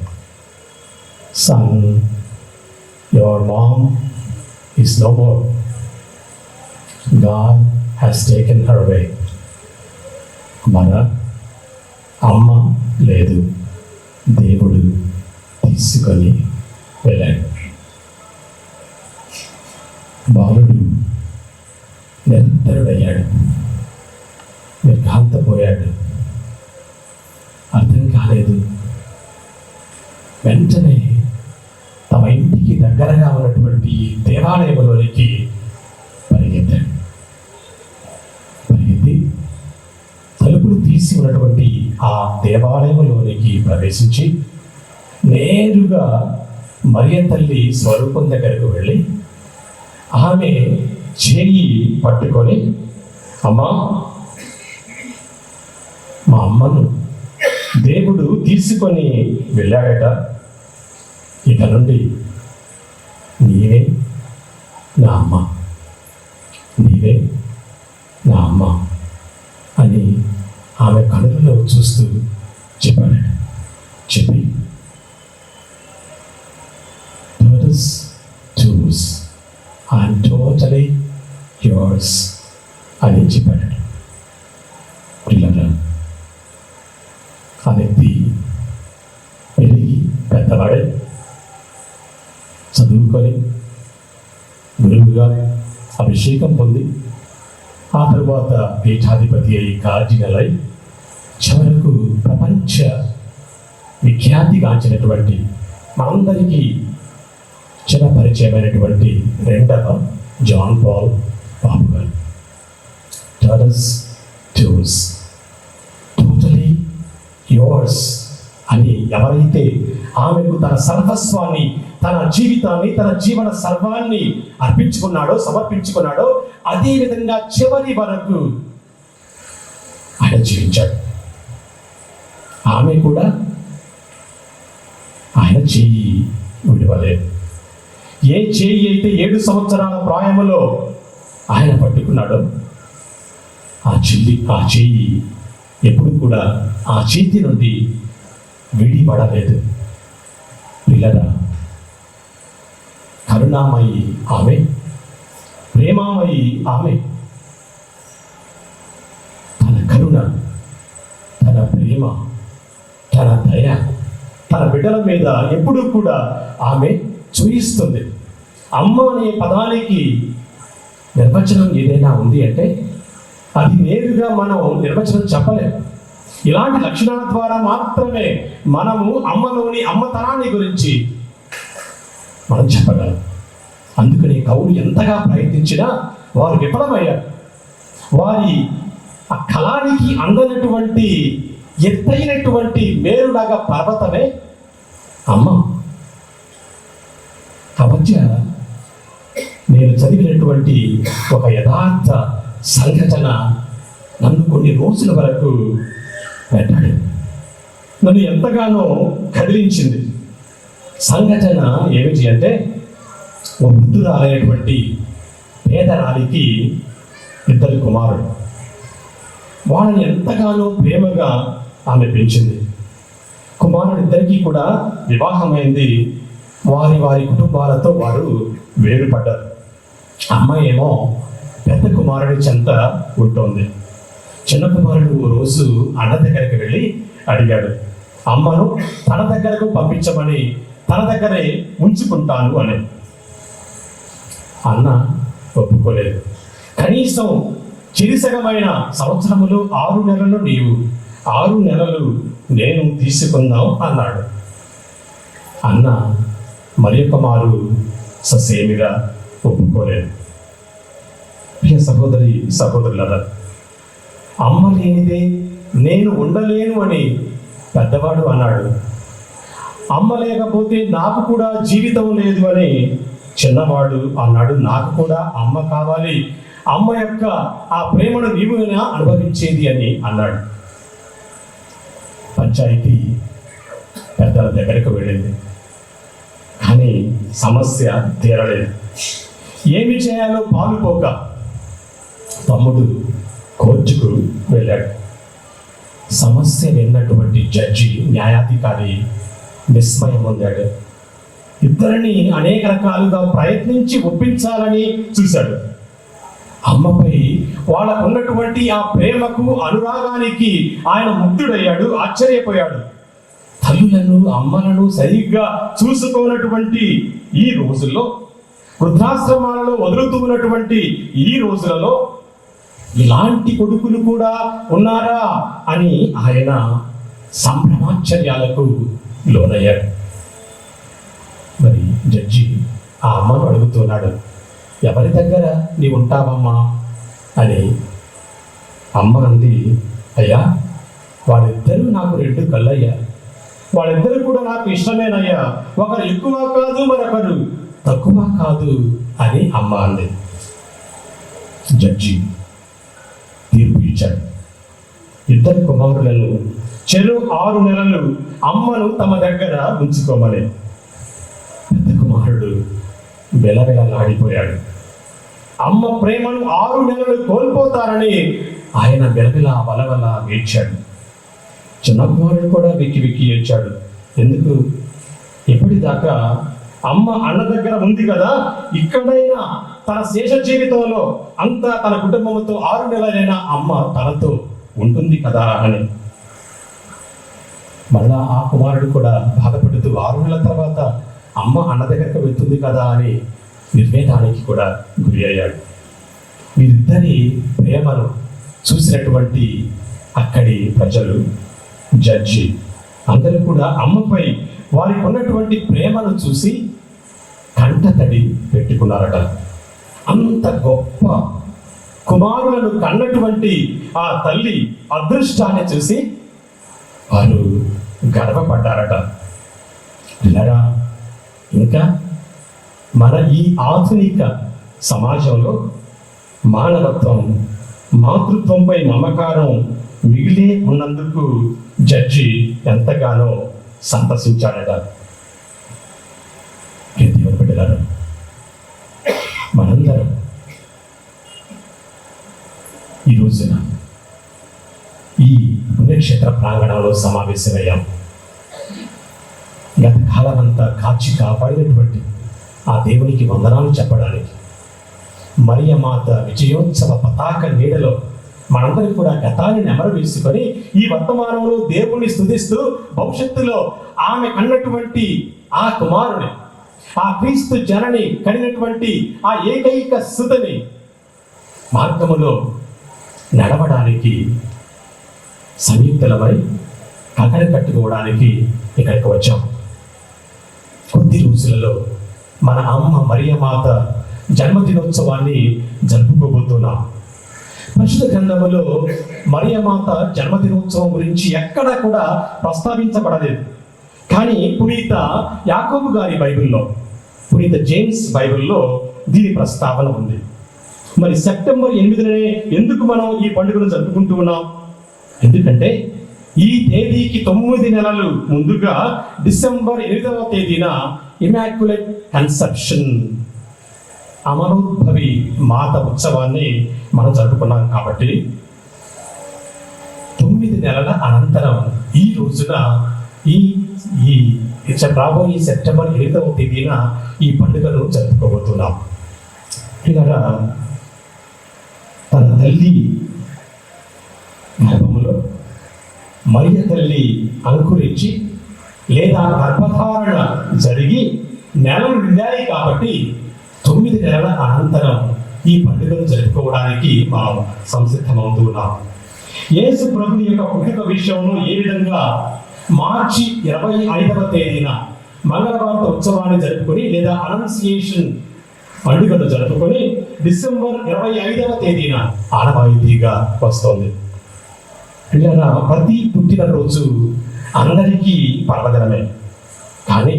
Son, your mom is no more. God has taken her away. మన అమ్మ లేదు, దేవుడు తీసుకొని వెళ్ళాడు. బాలుడు నిరంతరుడయ్యాడు, నిర్ఘాంతపోయాడు. అర్థం కాలేదు. వెంటనే తమ ఇంటికి దగ్గరగా ఉన్నటువంటి దేవాలయంలోనికి పరిగెత్తాడు. పరిగెత్తి తలుపులు తీసి ఉన్నటువంటి ఆ దేవాలయంలోనికి ప్రవేశించి నేరుగా మరియ తల్లి స్వరూపం దగ్గరకు వెళ్ళి ఆమె చేయి పట్టుకొని, అమ్మా, మా అమ్మను దేవుడు తీసుకొని వెళ్ళాడట. ఇక నుండి నీవే నా అమ్మ, నీవే నా అమ్మ అని ఆమె కనులలో చూస్తూ చెప్పాడు. చెప్పి choose, I'm totally yours అని చెప్పాడు. పిల్లలు, ఆ వ్యక్తి పెరిగి పెద్దవాడే చదువుకొని గురువుగా అభిషేకం పొంది ఆ తరువాత పీఠాధిపతి అయి కార్డినల్ అయి చివరకు ప్రపంచ విఖ్యాతిగాంచినటువంటి మనందరికీ చిరపరిచయమైనటువంటి 2వ జాన్ పాల్ బాబు గారు. టోటలీ యోర్స్ అని ఎవరైతే ఆమెకు తన సర్వస్వాన్ని, తన జీవితాన్ని, తన జీవన సర్వాన్ని అర్పించుకున్నాడో, సమర్పించుకున్నాడో, అదే విధంగా చివరి వరకు ఆయన జీవించాడు. ఆమె కూడా ఆయన చెయ్యి విడవలేదు. ఏ చేయి అయితే 7 సంవత్సరాల ప్రాయములో ఆయన పట్టుకున్నాడో ఆ చెయ్యి ఎప్పుడు కూడా ఆ చేతి నుండి విడిపడలేదు. పిల్లల, కరుణామయి ఆమె, ప్రేమామయి ఆమె. తన కరుణ, తన ప్రేమ, తన దయ తన బిడ్డల మీద ఎప్పుడూ కూడా ఆమె చూయిస్తుంది. అమ్మ అనే పదానికి నిర్వచనం ఏదైనా ఉంది అంటే అది నేరుగా మనం నిర్వచనం చెప్పలేము. ఇలాంటి లక్షణాల ద్వారా మాత్రమే మనము అమ్మలోని అమ్మతనాన్ని గురించి మనం చెప్పగలం. అందుకని కవులు ఎంతగా ప్రయత్నించినా వారు విఫలమయ్యారు. వారి ఆ కళానికి అందనటువంటి ఎత్తైనటువంటి మేరులాగా పర్వతమే అమ్మ. ఆ మధ్య నేను చదివినటువంటి ఒక యథార్థ సంఘటన నన్ను కొన్ని రోజుల వరకు పెట్టాడు. నన్ను ఎంతగానో కదిలించింది. సంఘటన ఏమిటి అంటే, ఓ వృద్ధురాలైనటువంటి పేదరాలికి 2 కుమారులు. వాళ్ళని ఎంతగానో ప్రేమగా ఆమె పెంచింది. కుమారుడిద్దరికీ కూడా వివాహమైంది. వారి కుటుంబాలతో వారు వేరుపడ్డారు. అమ్మాయి ఏమో పెద్ద కుమారుడి చెంత ఉంటుంది. చిన్న కుమారుడు ఓ రోజు అన్న దగ్గరికి వెళ్ళి అడిగాడు, అమ్మను తన దగ్గరకు పంపించమని, తన దగ్గరే ఉంచుకుంటాను అని. అన్న ఒప్పుకోలేదు. కనీసం చిరిసగమైన సంవత్సరములు 6 నెలలు నీవు 6 నెలలు నేను తీసుకుందాం అన్నాడు. అన్న మరి ఒక మారు ససేమిగా ఒప్పుకోలేదు. ప్రియ సహోదరి సహోదరులారా, అమ్మ లేనిదే నేను ఉండలేను అని పెద్దవాడు అన్నాడు. అమ్మ లేకపోతే నాకు కూడా జీవితం లేదు అని చిన్నవాడు అన్నాడు. నాకు కూడా అమ్మ కావాలి, అమ్మ యొక్క ఆ ప్రేమను నీవునా అనుభవించేది అని అన్నాడు. పంచాయతీ పెద్దల దగ్గరకు వెళ్ళింది, కానీ సమస్య తీరలేదు. ఏమి చేయాలో పాలుపోక తమ్ముడు కోర్టుకు వెళ్ళాడు. సమస్య విన్నటువంటి జడ్జి, న్యాయాధికారి విస్మయం పొందాడు. ఇద్దరిని అనేక రకాలుగా ప్రయత్నించి ఒప్పించాలని చూశాడు. అమ్మపై వాళ్ళకున్నటువంటి ఆ ప్రేమకు అనురాగానికి ఆయన ముగ్ధుడయ్యాడు, ఆశ్చర్యపోయాడు. తల్లులను అమ్మలను సరిగ్గా చూసుకోనటువంటి ఈ రోజుల్లో, వృద్ధాశ్రమాలలో వదులుతూ ఉన్నటువంటి ఈ రోజులలో ఇలాంటి కొడుకులు కూడా ఉన్నారా అని ఆయన సంభ్రమాశ్చర్యాలకు లోనయ్యాడు. మరి జడ్జి ఆ అమ్మను అడుగుతున్నాడు, ఎవరి దగ్గర నీ ఉంటావమ్మా అని. అమ్మ అంది, అయ్యా వాళ్ళిద్దరూ నాకు 2 కళ్ళయ్యా, వాళ్ళిద్దరూ కూడా నాకు ఇష్టమేనయ్యా, ఒకరు ఎక్కువ కాదు మరొకరు తక్కువ కాదు అని అమ్మ అంది. జడ్జి తీర్పు ఇచ్చాడు. 2 కుమారులను చెరు 6 నెలలు అమ్మను తమ దగ్గర ఉంచుకోమని. పెద్ద కుమారుడు బెలబెలలాడిపోయాడు. అమ్మ ప్రేమను 6 నెలలు కోల్పోతారని ఆయన బెలబెల వలవల ఏడ్చాడు. చిన్న కుమారుడు కూడా విక్కి విక్కి ఏడ్చాడు. ఎందుకు? ఎప్పటిదాకా అమ్మ అన్న దగ్గర ఉంది కదా, ఇక్కడైనా తన శేష జీవితంలో అంతా తన కుటుంబంతో 6 నెలలైనా అమ్మ తనతో ఉంటుంది కదా అని. మళ్ళా ఆ కుమారుడు కూడా బాధపడుతూ 6 నెలల తర్వాత అమ్మ అన్న దగ్గరకు వెళ్తుంది కదా అని నిర్వేదానికి కూడా గురి అయ్యాడు. వీరిద్దరి ప్రేమను చూసినటువంటి అక్కడి ప్రజలు, జడ్జి అందరూ కూడా అమ్మపై వారికి ఉన్నటువంటి ప్రేమను చూసి కంటతడి పెట్టుకున్నారట. అంత గొప్ప కుమారులను కన్నటువంటి ఆ తల్లి అదృష్టాన్ని చూసి వారు గర్వపడ్డారట. పిల్లరా, ఇంకా మన ఈ ఆధునిక సమాజంలో మానవత్వం, మాతృత్వంపై మమకారం మిగిలే ఉన్నందుకు జడ్జి ఎంతగానో సంతసించాడట. దేవుని బిడ్డలారా, మనందరం ఈ రోజున ఈ పుణ్యక్షేత్ర ప్రాంగణంలో సమావేశమయ్యాం. గత కాలమంతా కాచి కాపాడినటువంటి ఆ దేవునికి వందనాలు చెప్పడానికి, మరియ మాత విజయోత్సవ పతాక నీడలో మనందరం కూడా గతాన్ని నెమరు వేసుకొని ఈ వర్తమానంలో దేవుణ్ణి స్తుతిస్తూ భవిష్యత్తులో ఆమె కన్నటువంటి ఆ కుమారుని, ఆ క్రీస్తు జనని కనినటువంటి ఆ ఏకైక సుతని మార్గములో నడవడానికి సంయుక్తులమై కకడ కట్టుకోవడానికి ఇక్కడికి వచ్చాం. కొద్ది రోజులలో మన అమ్మ మరియమాత జన్మదినోత్సవాన్ని జరుపుకోబోతున్నాం. పరిశుద్ధ గ్రంథములో మరియమాత జన్మదినోత్సవం గురించి ఎక్కడ కూడా ప్రస్తావించబడలేదు. కానీ పునీత యాకోబు గారి బైబిల్లో, పునీత జేమ్స్ బైబిల్లో దీని ప్రస్తావన ఉంది. మరి సెప్టెంబర్ 8నే ఎందుకు మనం ఈ పండుగను జరుపుకుంటూ ఉన్నాం? ఎందుకంటే ఈ తేదీకి 9 నెలలు ముందుగా డిసెంబర్ 8వ తేదీన ఇమాక్యులేట్ కన్సెప్షన్, అమరోద్భవి మాత ఉత్సవాన్ని మనం జరుపుకున్నాం. కాబట్టి 9 నెలల అనంతరం ఈ రోజున రాబోయే సెప్టెంబర్ 8వ తేదీన ఈ పండుగను జరుపుకోబోతున్నాం. ఇలా తన తల్లి గర్భములో మరియ తల్లి అంకురించి లేదా గర్భధారణ జరిగి నెలలు నిండాయి కాబట్టి 9 నెలల అనంతరం ఈ పండుగను జరుపుకోవడానికి మనం సంసిద్ధమవుతున్నాం. యేసు ప్రభుని యొక్క పుట్టుక విషయంలో ఏ విధంగా మార్చి 25వ తేదీన మంగళవార్త ఉత్సవాన్ని జరుపుకొని లేదా అనౌన్సియేషన్ పండుగను జరుపుకొని డిసెంబర్ 25వ తేదీన ఆనవాయితీగా వస్తోంది. ఇలా ప్రతి పుట్టినరోజు అందరికీ పర్వదినమే. కానీ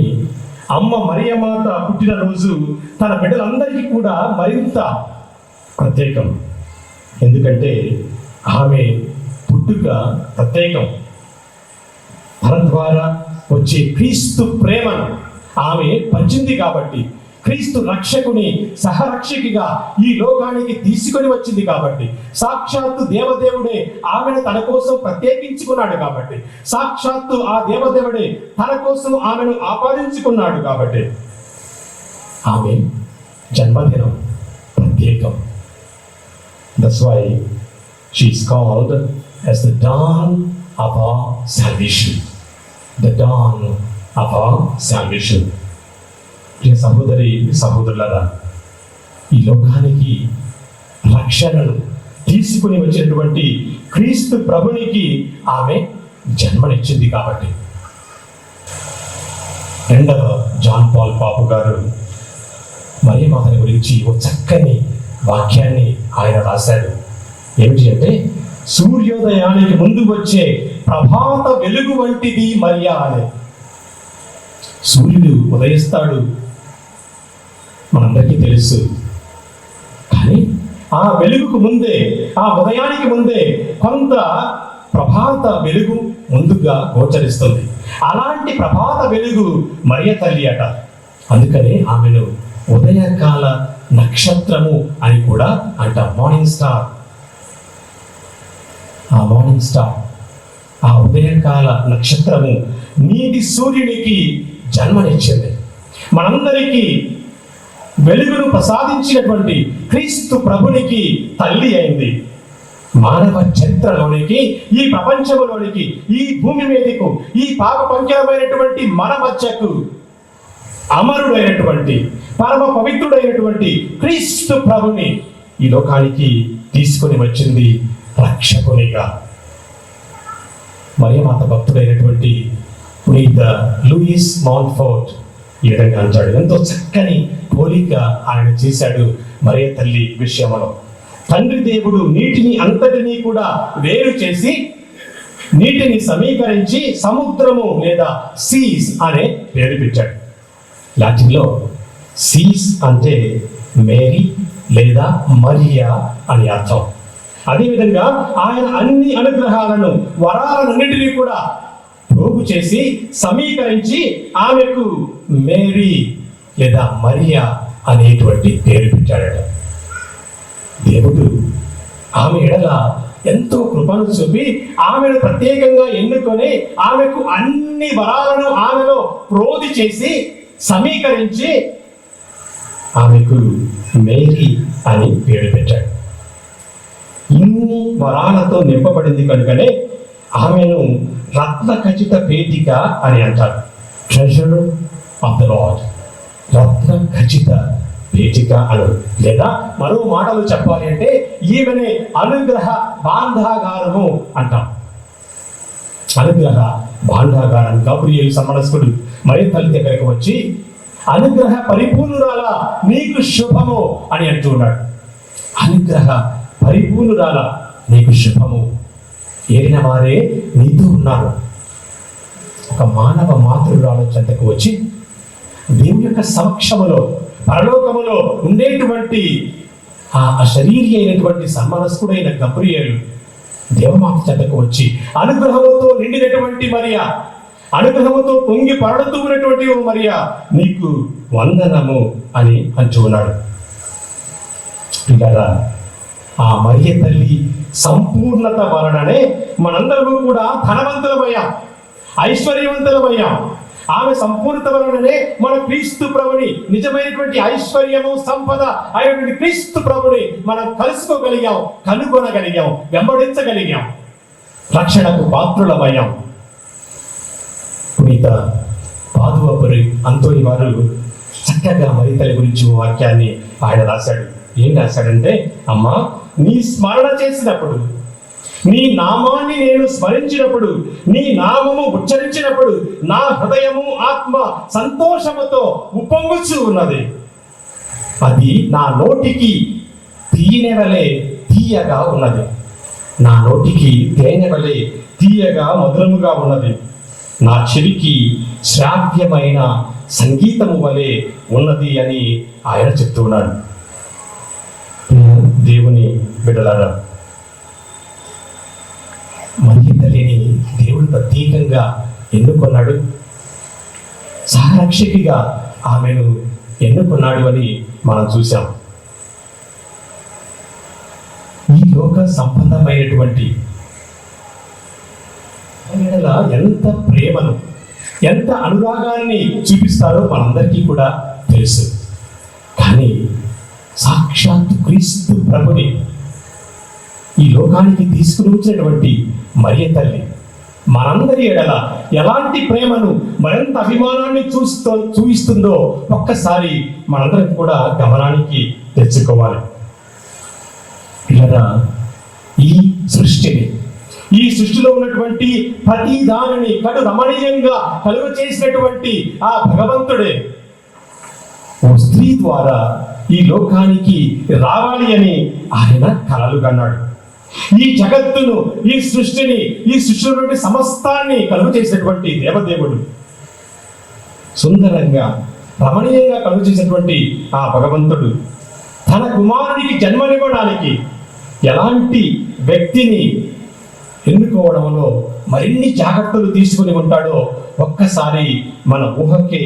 అమ్మ మరియమాత పుట్టినరోజు తన బిడ్డలందరికీ కూడా మరింత ప్రత్యేకం. ఎందుకంటే ఆమె పుట్టుక ప్రత్యేకం. తన ద్వారా వచ్చే క్రీస్తు ప్రేమను ఆమె పంచింది కాబట్టి, క్రీస్తు రక్షకుని సహరక్షకిగా ఈ లోకానికి తీసుకొని వచ్చింది కాబట్టి, సాక్షాత్తు దేవదేవుడే ఆమెను తన కోసం ప్రత్యేకించుకున్నాడు కాబట్టి, సాక్షాత్తు ఆ దేవదేవుడే తన కోసం ఆమెను ఆపాదించుకున్నాడు కాబట్టి ఆమె జన్మదినం ప్రత్యేకం. That's why she is called as the dawn of our salvation. The dawn of our salvation. ప్రియ సహోదరి సహోదరులారా, ఈ లోకానికి రక్షణను తీసుకుని వచ్చినటువంటి క్రీస్తు ప్రభునికి ఆమె జన్మనిచ్చింది కాబట్టి. రెండవ జాన్ పాల్ పాపు గారు మరియమాతని గురించి ఒక చక్కని వాక్యాన్ని ఆయన రాశాడు. ఏమిటి అంటే, సూర్యోదయానికి ముందు వచ్చే ప్రభాత వెలుగు వంటిది మరియా అనే. సూర్యుడు ఉదయిస్తాడు, మనందరికీ తెలుసు. కానీ ఆ వెలుగుకు ముందే, ఆ ఉదయానికి ముందే కొంత ప్రభాత వెలుగు ముందుగా గోచరిస్తుంది. అలాంటి ప్రభాత వెలుగు మరియ తల్లి అట. అందుకనే ఆమెను ఉదయకాల నక్షత్రము అని కూడా అంటాం. Morning star. ఆ మార్నింగ్ స్టార్, ఆ ఉదయకాల నక్షత్రము నీతి సూర్యునికి జన్మనిచ్చింది. మనందరికీ వెలుగును ప్రసాదించినటువంటి క్రీస్తు ప్రభునికి తల్లి అయింది. మానవ చరిత్రలోనికి, ఈ ప్రపంచంలోనికి, ఈ భూమి మీదకు, ఈ పాప పంకిలమైనటువంటి మన మధ్యకు అమరుడైనటువంటి, పరమ పవిత్రుడైనటువంటి క్రీస్తు ప్రభుని ఈ లోకానికి తీసుకొని వచ్చింది రక్షకునిగా. మరియమాత భక్తుడైనటువంటి పునీత లూయిస్ మౌంట్ఫోర్ట్ ఈ విధంగా అంటాడు. ఎంతో చక్కని పోలిక ఆయన చేశాడు మరియ తల్లి విషయంలో. తండ్రి దేవుడు నీటిని అంతటినీ కూడా వేరు చేసి, నీటిని సమీకరించి సముద్రము లేదా సీస్ అనే పేరు పెట్టాడు. లాటిన్లో సీస్ అంటే మేరీ లేదా మరియా అని అర్థం. అదేవిధంగా ఆయన అన్ని అనుగ్రహాలను, వరాలన్నింటినీ కూడా ప్రోగు చేసి సమీకరించి ఆమెకు మేరీ లేదా మరియా అనేటువంటి పేరు పెట్టాడట. దేవుడు ఆమె ఎడల ఎంతో కృపను చూపి ఆమెను ప్రత్యేకంగా ఎన్నుకొని ఆమెకు అన్ని వరాలను ఆమెలో ప్రోది చేసి సమీకరించి ఆమెకు మేరీ అని పేరు పెట్టాడు. ఇన్ని వరాలతో నింపబడింది కనుకనే ఆమెను రత్న ఖచ్చిత పేటిక అని అంటారు. ట్రెజర్ ఆఫ్ ద లార్డ్, రత్న ఖచ్చిత పేటిక అను. లేదా మరో మాటలు చెప్పాలి అంటే ఈమెనే అనుగ్రహ భాండాగారము అంటాం. అనుగ్రహ భాండాగారం. గాబ్రియేలు సమ్మనస్కుడు మరియ తల్లి దగ్గరకు వచ్చి, అనుగ్రహ పరిపూర్ణురాల నీకు శుభము అని అంటూ ఉన్నాడు. అనుగ్రహ పరిపూర్ణురాల నీకు శుభము, ఏరిన వారే నీతో ఉన్నారు. ఒక మానవ మాతృరాల చెంతకు వచ్చి దేవుని యొక్క సమక్షములో, పరలోకములో ఉండేటువంటి ఆ అశరీరి అయినటువంటి సన్మనస్కుడైన గబ్రియేలు దేవమాత చెంతకు వచ్చి, అనుగ్రహముతో నిండినటువంటి మరియా, అనుగ్రహముతో పొంగి పరడుతూ ఉన్నటువంటి మరియా నీకు వందనము అని అంటూ ఉన్నాడు. పిల్లరా, ఆ మరియ తల్లి సంపూర్ణత వలననే మనందరము కూడా ధనవంతులమయ్యాం, ఐశ్వర్యవంతులమయ్యాం. ఆమె సంపూర్ణత వలననే మన క్రీస్తు ప్రభుని, నిజమైనటువంటి ఐశ్వర్యము సంపద అయినటువంటి క్రీస్తు ప్రభుని మనం కలుసుకోగలిగాం, కనుగొనగలిగాం, వెంబడించగలిగాం, రక్షణకు పాత్రులమయ్యాం. పునీత పాదువపురి అంతోని వారు చక్కగా మరియ తల్లి గురించి వాక్యాన్ని ఆయన రాశాడు. ఏం రాశాడంటే, అమ్మా నీ స్మరణ చేసినప్పుడు, నీ నామాన్ని నేను స్మరించినప్పుడు, నీ నామము ఉచ్చరించినప్పుడు నా హృదయము ఆత్మ సంతోషముతో ఉప్పొంగుచూ ఉన్నది. అది నా నోటికి తేనె వలె తీయగా ఉన్నది. నా నోటికి తేనె వలె తీయగా మధురముగా ఉన్నది. నా చెవికి శ్రావ్యమైన సంగీతము వలె ఉన్నది అని ఆయన చెప్తున్నాడు. దేవుని బిడ్డలారా, మరియ తల్లిని దేవుడు ప్రత్యేకంగా ఎన్నుకున్నాడు, సహరక్షకిగా ఆమెను ఎన్నుకున్నాడు అని మనం చూసాం. ఈ లోక సంబంధమైనటువంటి ఎంత ప్రేమను, ఎంత అనురాగాన్ని చూపిస్తారో మనందరికీ కూడా తెలుసు. కానీ సాక్షాత్ క్రీస్తు ప్రభుని ఈ లోకానికి తీసుకుని వచ్చినటువంటి మరియ తల్లి మనందరి ఎడల ఎలాంటి ప్రేమను, మరింత అభిమానాన్ని చూపిస్తుందో ఒక్కసారి మనందరం కూడా గమనానికి తెచ్చుకోవాలి. ఇలా ఈ సృష్టిలో ఉన్నటువంటి ప్రతి దానిని కడు రమణీయంగా కలుగు చేసినటువంటి ఆ భగవంతుడే ఓ స్త్రీ ద్వారా ఈ లోకానికి రావాలి అని ఆయన కలలు కన్నాడు. ఈ జగత్తును, ఈ సృష్టిలో సమస్తాన్ని కలుగు చేసినటువంటి దేవదేవుడు, సుందరంగా రమణీయంగా కలుగు చేసినటువంటి ఆ భగవంతుడు తన కుమారునికి జన్మనివ్వడానికి ఎలాంటి వ్యక్తిని ఎన్నుకోవడంలో మరిన్ని జాగ్రత్తలు తీసుకుని ఉంటాడో ఒక్కసారి మన ఊహకే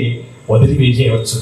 వదిలివేసేయవచ్చు.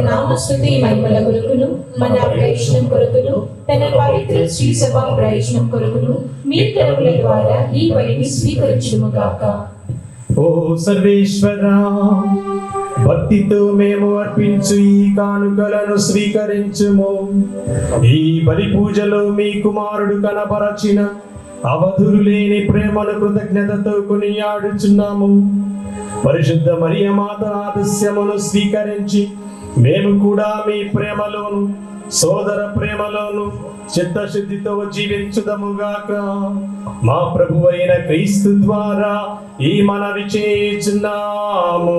నామస్తుతి మహిమల కొరకును, మన ప్రయోజనం కొరకును, తన పవిత్ర శ్రీ సభ ప్రయోజనం కొరకును మీ కరువుల ద్వారా ఈ బలిని స్వీకరించుము గాక. ఓ సర్వేశ్వరా, భక్తితో మేము అర్పించు ఈ కానుకలను స్వీకరించుము. ఈ బలి పూజలో మీ కుమారుడు కనపరచిన అవధులు లేని ప్రేమను కృతజ్ఞతతో కొనియాడుచున్నాము. పరిశుద్ధ మరియ మాత ఆదర్శమును స్వీకరించి మేము కూడా మీ ప్రేమలోను, సోదర ప్రేమలోను చిత్తశుద్ధితో జీవించుదముగాక. మా ప్రభువైన క్రీస్తు ద్వారా ఈ మనవి చేయుచున్నాము.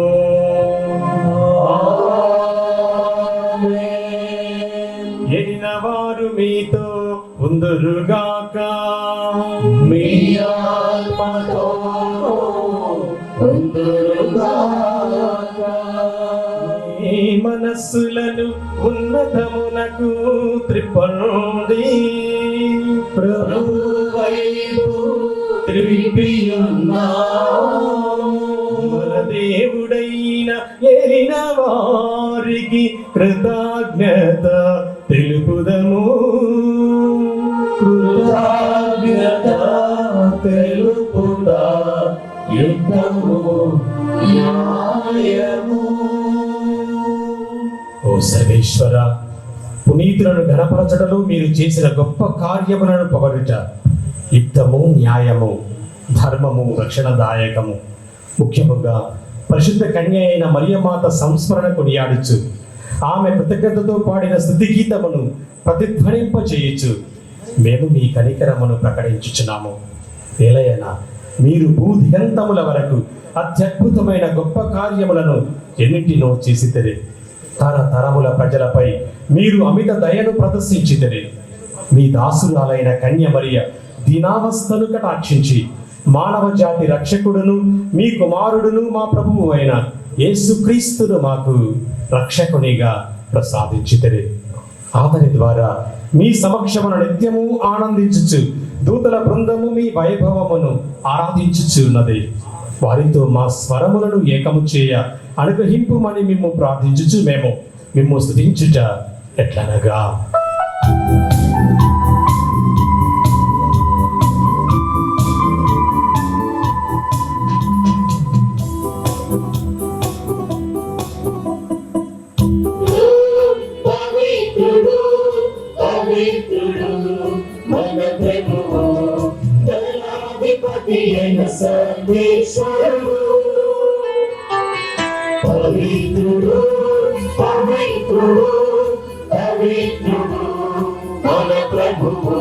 ఎరిన వారు మీతో ఉందురుగాక. మీ ఆత్మతో ఈ మనస్సులను ఉన్నతమునకు త్రిప్పండి. ప్రభువు వైపు త్రిప్పియున్నాము. మన దేవుడైన ఏలిన వారికి కృతజ్ఞత తెలుపుదము. కృతజ్ఞత తెలుపుట యుద్ధము న్యాయము. ఓ సర్వేశ్వర, పునీతులను ఘనపరచటలో మీరు చేసిన గొప్ప కార్యములను పొగడుట యుద్ధము న్యాయము, ధర్మము రక్షణదాయకము. ముఖ్యముగా పరిశుద్ధ కన్య అయిన మరియమాత సంస్మరణ కొనియాడుచు ఆమె కృతజ్ఞతతో పాడిన స్తుతి గీతమును ప్రతిధ్వనింప చేయొచ్చు మేము మీ కనికరమును ప్రకటించుచున్నాము. ఏలయనా మీరు భూదిగంతముల వరకు అత్యద్భుతమైన గొప్ప కార్యములను ఎన్నింటినో చేసితిరి. తరతరముల ప్రజలపై మీరు అమిత దయను ప్రదర్శించితిరి. మీ దాసురాలైన కన్య మరియ దీనావస్థను కటాక్షించి మానవ జాతి రక్షకుడును మీ కుమారుడును మా ప్రభువు అయిన యేసుక్రీస్తును మాకు రక్షకునిగా ప్రసాదించితిరి. అతని ద్వారా మీ సమక్షమును నిత్యము ఆనందించుచు దూతల బృందము మీ వైభవమును ఆరాధించుచున్నది. వారితో మా స్వరములను ఏకము చేయ అనుగ్రహింపుమని మేము ప్రార్థించుచు మేము స్తుతించుట ఎట్లనగా సర్వేశ్వరుడు పవిత్రుడు పవిత్రుడు పవిత్రుడు మన ప్రభువు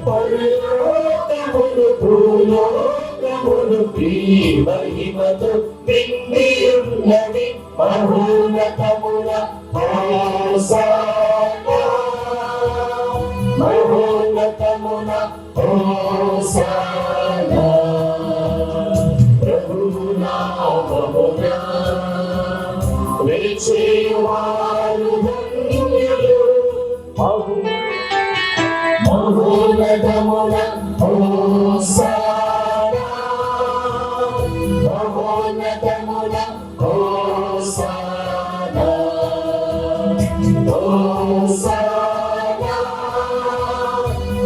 పరలోకములు భూలోకములు ఈ మహిమతో నిండియున్నది మహోన్నతమున హోసానా మహోన్నతమున హోసానా వేచేవారు ధన్యులు మహోన్నతమున హోసానా మహోన్నతమున హోసానా హోసానా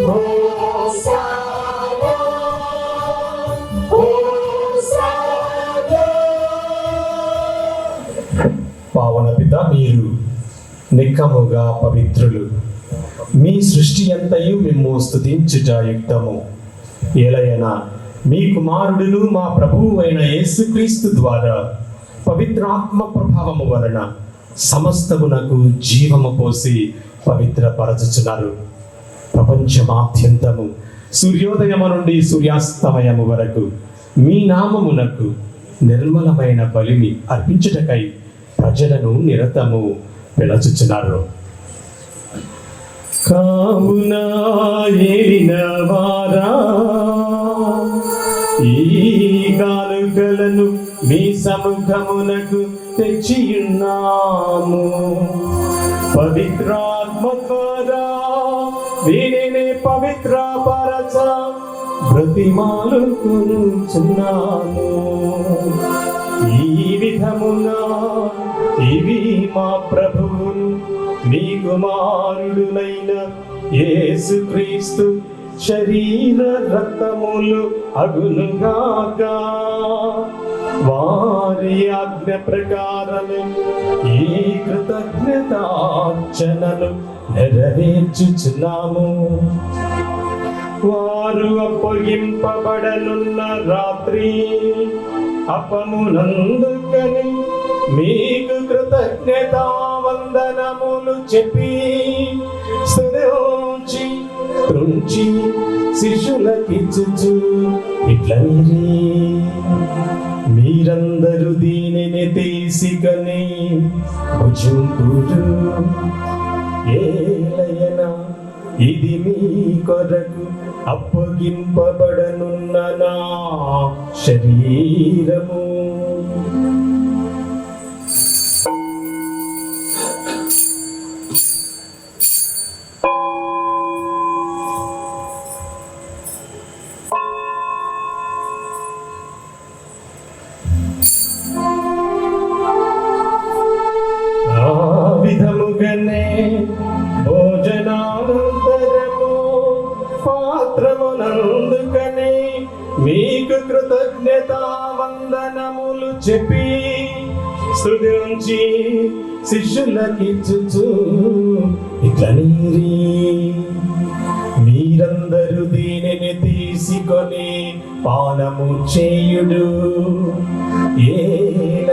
హోసానా హోసానా. పావన పిత మీరు నిక్కముగా పవిత్రులు. మీ సృష్టి అంతయు మిమ్ము స్తుతించుట యుక్తము. ఏలయనా మీ కుమారుడును మా ప్రభువు అయిన యేసుక్రీస్తు ద్వారా పవిత్రాత్మ ప్రభావము వలన సమస్తమునకు జీవము పోసి పవిత్రపరచుచున్నారు. ప్రపంచమాద్యంతము సూర్యోదయము నుండి సూర్యాస్తమయము వరకు మీ నామమునకు నిర్మలమైన బలిని అర్పించుటకై ప్రజలను నిరతము పిలుచుచున్నారు. కావున ఏలిన వారా ఈ కానుకలను మీ సముఖమునకు తెచ్చియున్నాము. పవిత్రాత్మ ద్వారా వీరిని పవిత్రపరచ బ్రతిమాలుకొనుచున్నాము. ఈ విధమున ఇవి మా ప్రభువును మీ కుమారుడునైన యేసుక్రీస్తు శరీర రక్తములు అగునుగాక. వారి ఆజ్ఞ ప్రకారమే ఈ కృతజ్ఞతార్చనను నెరవేర్చుచున్నాము. వారు అప్పగింపబడనున్న రాత్రి అపమునందుకని మీకు కృతజ్ఞతావందనములు చెప్పి స్తుతించి త్రుంచి శిష్యులకిచ్చుచు ఇట్లనిరి, మీరందరూ దీనిని తీసుకొని భుజింతురు. ఏలయనా ఇది మీ కొరకు అప్పగింపబడనున్న నా శరీరము. ఆ విధముగానే భోజనానంతరము పాత్రమునందుకని మీకు కృతజ్ఞతావందనములు చెప్పి స్తుతించి శిష్యులకిచ్చుచు ఇట్లనిరి, మీరందరూ దీనిని తీసుకొని పానము చేయుడు. ఏల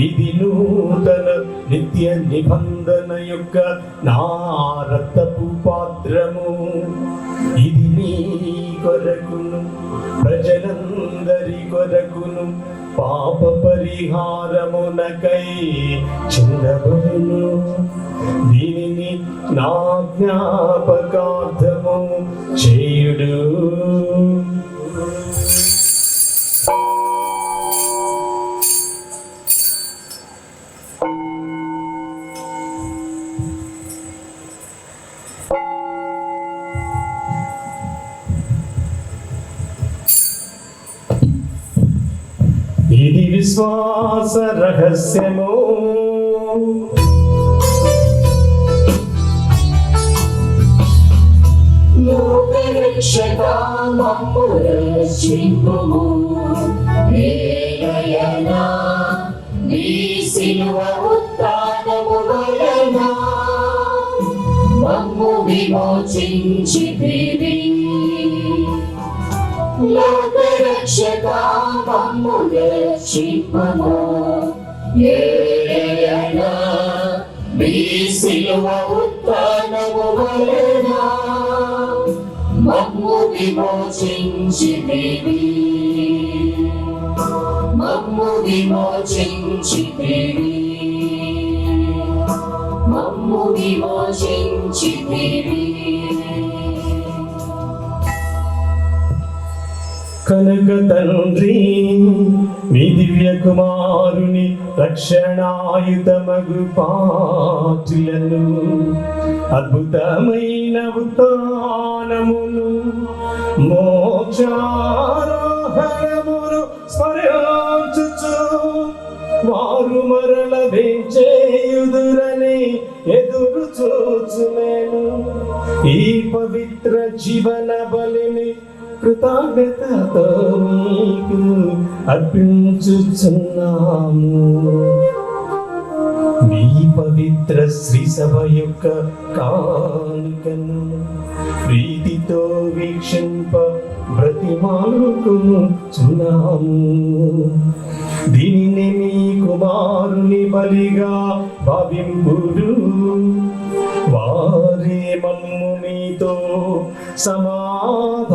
ఇది నూతన నిత్య నిబంధన యొక్క నా రక్తపు పాత్రము. ఇది నీ కొరకును ప్రజలందరి కొరకును పాప పరిహారమునకై చిందబడును. దీనిని నా జ్ఞాపకార్థము చేయుడు. ఇది విశ్వాస రహస్యము. లోకరక్షకా మమ్ము రక్షింపుము. ఏలయనా నీ సిలువ ఉత్థానము వలన మమ్ము విమోచించితివి. లోకరక్షకా మమ్ము రక్షింపుము. ఏలయనా నీ సిలువ ఉత్థానము వలన మమ్ము విమోచించితివి. మమ్ము విమోచించితివి. మమ్ము విమోచించితివి. కనుక తండ్రి మీ దివ్య కుమారుని రక్షణాయుతమగు పాటులను అద్భుతమైన ఉత్థానమును మోక్షారోహణమును స్మరించుచు వారు మరల వేంచేయుదురని ఎదురు చూచునేను. ఈ పవిత్ర జీవన బలిని కృతజ్ఞతతో మీకు అర్పించుచున్నాము. మీ పవిత్ర శ్రీ సభ యొక్క కానుకను ప్రీతితో వీక్షింప బ్రతిమాలుకుచున్నాము. దీనిని మీ కుమారుని బలిగా భావింపుడు. వారే మమ్ము మీతో సమాధాన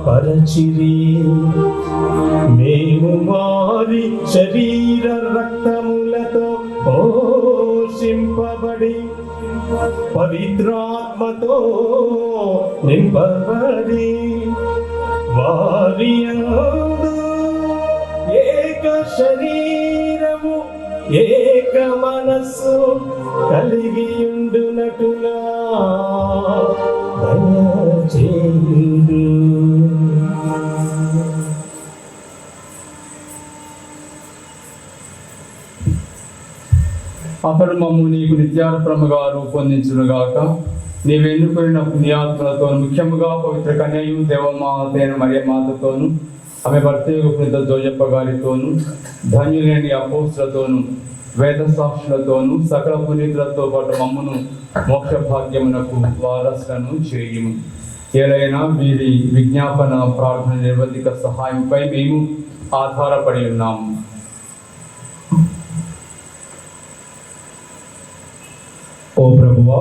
పరచిరి. మేము వారి శరీర రక్తములతో పోషింపబడి పవిత్రాత్మతో నింపబడి వారి యందు ఏక శరీరము ఏక మనస్సు కలిగియుండునటులా దయచేయుడు. అతడు మమ్ము నీకు నిత్యార్పణముగా రూపొందించునుగాక. నీవు ఎన్నుకున్న పుణ్యాత్మలతో ముఖ్యముగా పవిత్ర కన్యయు దేవమాత అయిన మరియమాతతోను ఆమె భర్తయు పునీత జోజప్ప గారితోను ధన్యులేని అపోస్తులతోను వేద సాక్షులతోను సకల పునీతులతో పాటు మమ్మును మోక్ష భాగ్యమునకు వారసులను చేయుము. ఏలైనా వీరి విజ్ఞాపన ప్రార్థన నిర్వర్తిక సహాయంపై మేము ఆధారపడి ఉన్నాము. ఓ ప్రభువా,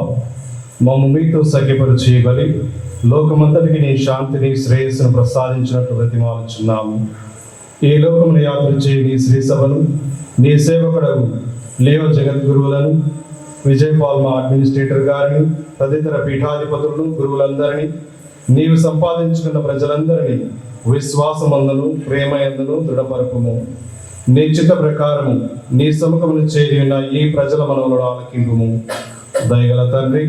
మమ్ము మీతో సఖ్యపరిచేయబలి లోకమంతటికి నీ శాంతిని శ్రేయస్సును ప్రసాదించినట్లు బ్రతిమాలుచున్నాము. ఈ లోకమును యాత్ర చేయి నీ శ్రీ సభను నీ సేవకుడు లియో జగద్గురువులను విజయపాల్మ అడ్మినిస్ట్రేటర్ గారిని తదితర పీఠాధిపతులను గురువులందరినీ నీవు సంపాదించుకున్న ప్రజలందరినీ విశ్వాసమందును ప్రేమయందును దృఢపరపుము. నీ చిత్త ప్రకారము నీ సముఖమును చేరి ఉన్న ఈ ప్రజల మనవులను ఆలకింపుము. దయగల తండ్రి,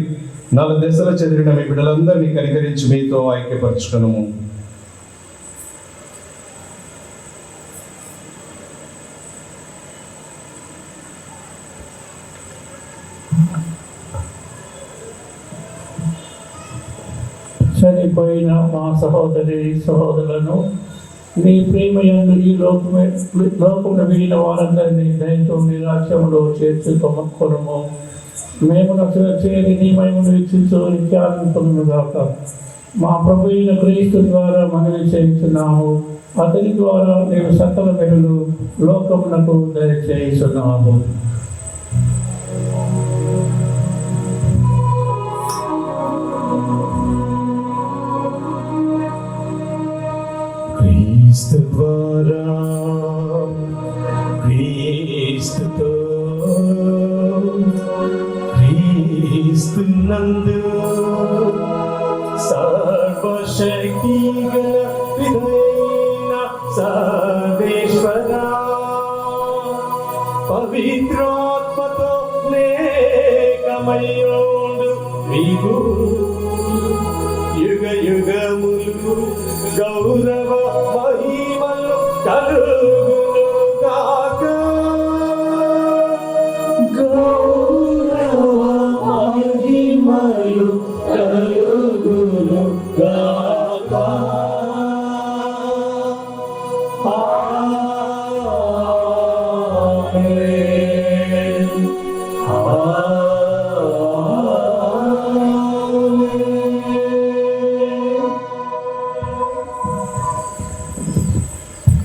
4 దశల చెదిరిన మీ బిడ్డలందరినీ కనికరించి మీతో ఐక్యపరచుకును. చనిపోయిన మా సహోదరులను నీ ప్రేమయందు ఈ లోకమును వీడిన వారందరినీ దయతో నీ రాజ్యంలో చేర్చుకొనుము. మేము చేరి నీ మహిమను వీక్షించు నిత్యానందముగాక. మా ప్రభు అయిన క్రీస్తు ద్వారా మనవి చేస్తున్నాము. అతని ద్వారా నీవు సకల మెరులు లోకమునకు దయచేస్తున్నాము. క్రీస్తు ద్వారా క్రీస్తుతో క్రీస్తునందు సర్వశక్తి గల విధైన సర్వేశ్వరా పవిత్రాత్మతో నేకమయ్యోండు మీకు యుగ యుగములు గౌరవ మహిమలు కలుగును గాక. గౌరవ మహిమలు కలుగును గాక. ఆమేన్.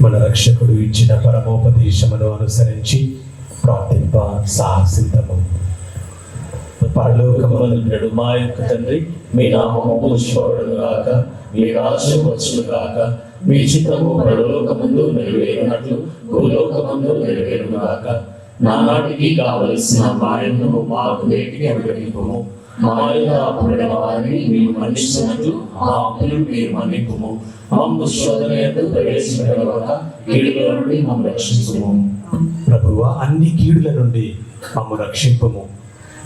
మన రక్షకుడు ఇచ్చిన పరమోపదేశమును అనుసరించి ప్రార్థింప సాహసిద్దాము. పరలోకమందుండు మా యొక్క తండ్రి, మీ నామము పూజింపబడును గాక, మీ రాజ్యం వచ్చును గాక, మీ చిత్తము పరలోకమందు నెరవేరునట్లు భూలోకమందు నెరవేరును గాక. నానాటికి కావలసిన మాయను మాకు నేటికి అనుగ్రహింపుము. మా యొక్క అప్పుడైన వారిని మీరు మన్నిస్తున్నట్లు మా అప్పులు మీరు మన్నింపుము. మమ్ము శోధన యందు ప్రవేశింపనివ్వక కీడుల నుండి మమ్ము రక్షించుము. ప్రభువా, అన్ని కీడుల నుండి మమ్ము రక్షింపము.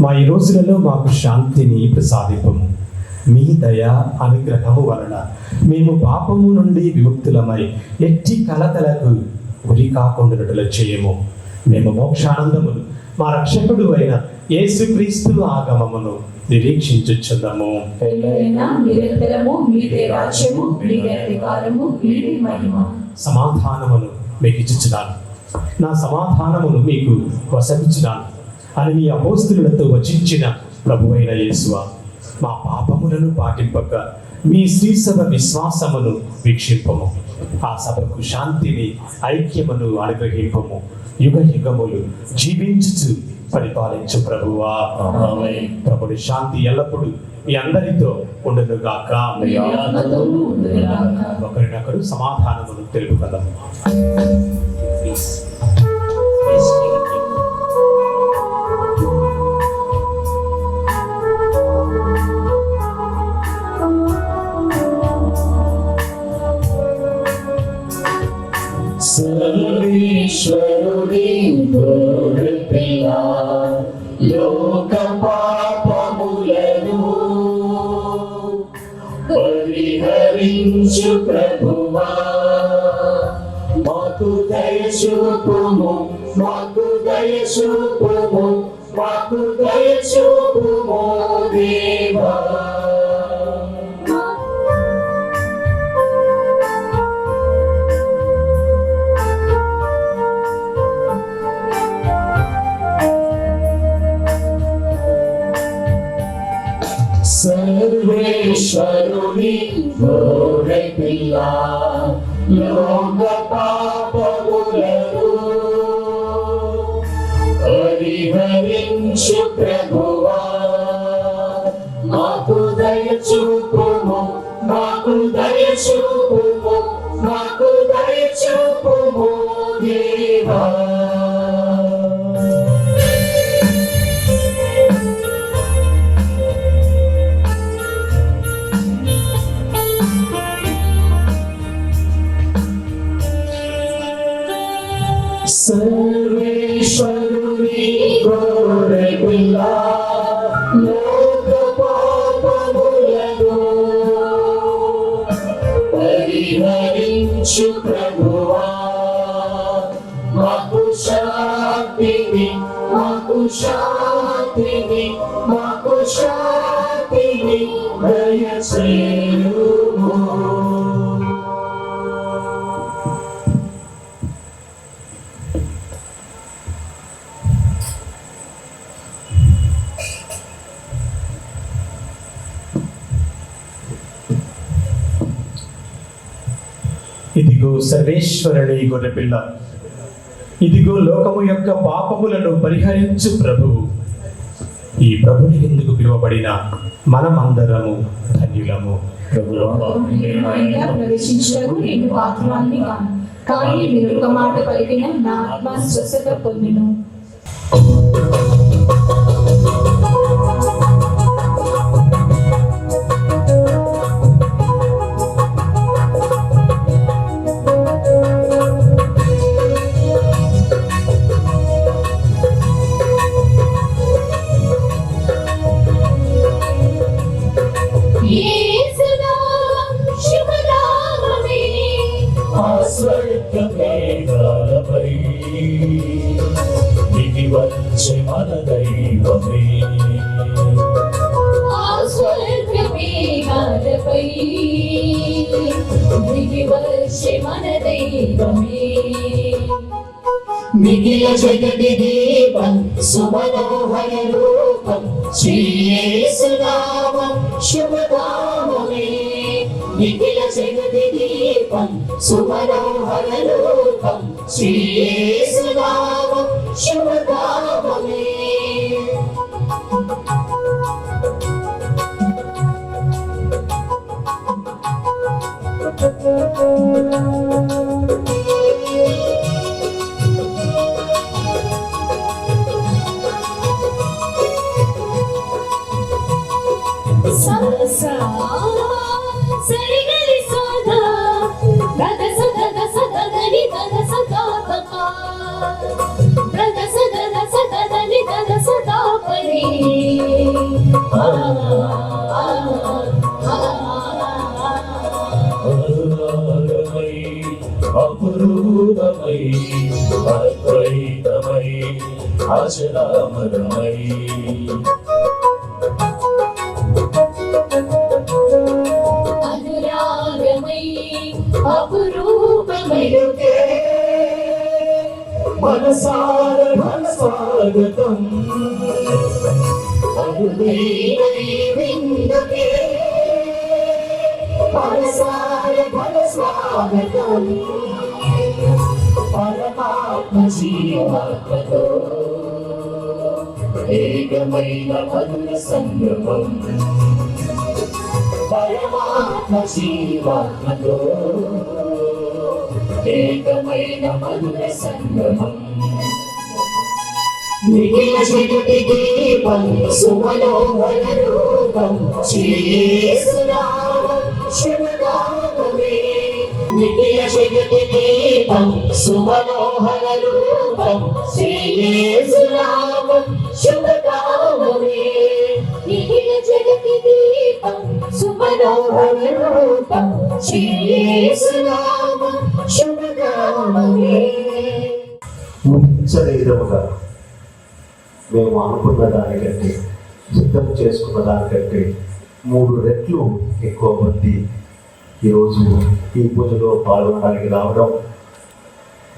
మా ఈ రోజులలో మాకు శాంతిని ప్రసాదింపము. మీ దయ అనుగ్రహము వలన మేము పాపము నుండి విముక్తులమై ఎట్టి కలతలకు ఉరి కాకుండా చేయము. మేము మోక్షానందమును మా రక్షకుడు అయిన యేసుక్రీస్తు ఆగమమును నిరీక్షించుచున్నాము. నిరంతరము మీదే రాజ్యము, మీదే అధికారము, మీదే మహిమ. సమాధానమును మీకు ఇచ్చుచున్నాను, నా సమాధానమును మీకు వసగించున్నాను అని మీ అపోస్తలులతో వచించిన ప్రభువైన యేసువా, మా పాపములను పాటింపక మీ శ్రీసభ విశ్వాసమును వీక్షింపము. ఆ సభకు శాంతిని ఐక్యమును అనుగ్రహింపము. యుగ యుగములు జీవించుచు పరిపాలించు ప్రభువా. ప్రభుని శాంతి ఎల్లప్పుడూ మీ అందరితో ఉండును గాక. ఒకరినొకరు సమాధానమును తెలుపుకుందాము. సర్వేశ్వరుడి గొర్రెపిల్ల లోక పాపములను పరిహరించు ప్రభువా, మాకు దయచూపుము, మాకు దయచూపుము, మాకు దయచూపుము దేవా. సర్వేశ్వరుని గొర్రెపిల్ల లోక పాపములను పరిహరించు ప్రభువా, మాకు దయచూపుము, మాకు దయచూపుము, మాకు దయచూపుము దేవా. సర్వేశ్వరుని గొర్రెపిల్ల లోక పాపములను పరిహరించు ప్రభువా, మాకు శాంతిని, మాకు శాంతిని, మాకు శాంతిని దయచేయుము. ఇదిగో ఇదిగో సర్వేశ్వరుని గొర్రెపిల్ల, ఇదిగో లోకము యొక్క పాపములను పరిహరించు ప్రభువు. ఈ ప్రభుని ఎందుకు పిలువబడిన మనమందరము ధన్యులము. నేను నా ఇంట ప్రవేశించుటకు నేను పాత్రురాలిని కాను, కానీ మీరు ఒక మాట పలికిన నా ఆత్మ స్వస్థత పొందెను. స్వర్గమేఘాలపై దిగి వచ్చే మన దైవమే, స్వర్గమేఘాలపై దిగి వచ్చే మన దైవమే. నిఖిల జగతి దీపం సుమనోహర రూపం శ్రీ యేసు నామం శుభనామమే. నిఖిల జగతి దీపం సుమనోహర రూపం శ్రీ యేసు నామం శుభనామమే. సరిగరి సదా గద సద సదని గద సదా గద సద సదని గద సదా పరి అనురాగమై అపురూపమై అద్వైతమై అజరామరమై అనురాగమై అపురూపమై మనసార మనసాగతం అనుదైవై విందుకే మనసార మనస్వాగతం పరమాత్మ జీవాత్మతో ఏకమైన మధుర సంగమం. పరమాత్మ జీవాత్మతో ఏకమైన మధుర సంగమం. నిఖిల జగతి దీపం సుమనోహర రూపం శ్రీ యేసు నామం శుభనామమే. నిఖిల జగతి దీపం సుమనోహర రూపం శ్రీ యేసు నామం శుభనామమే. నిఖిల జగతి దీపం సుమనోహర రూపం శ్రీ యేసు నామం శుభనామమే. ఊహించలేదముగా మేము అనుకున్న దానికంటే, సిద్ధం చేసుకున్న దానికంటే 3 రెట్లు ఎక్కువ మంది ఈరోజు ఈ పూజలో పాల్గొనడానికి రావడం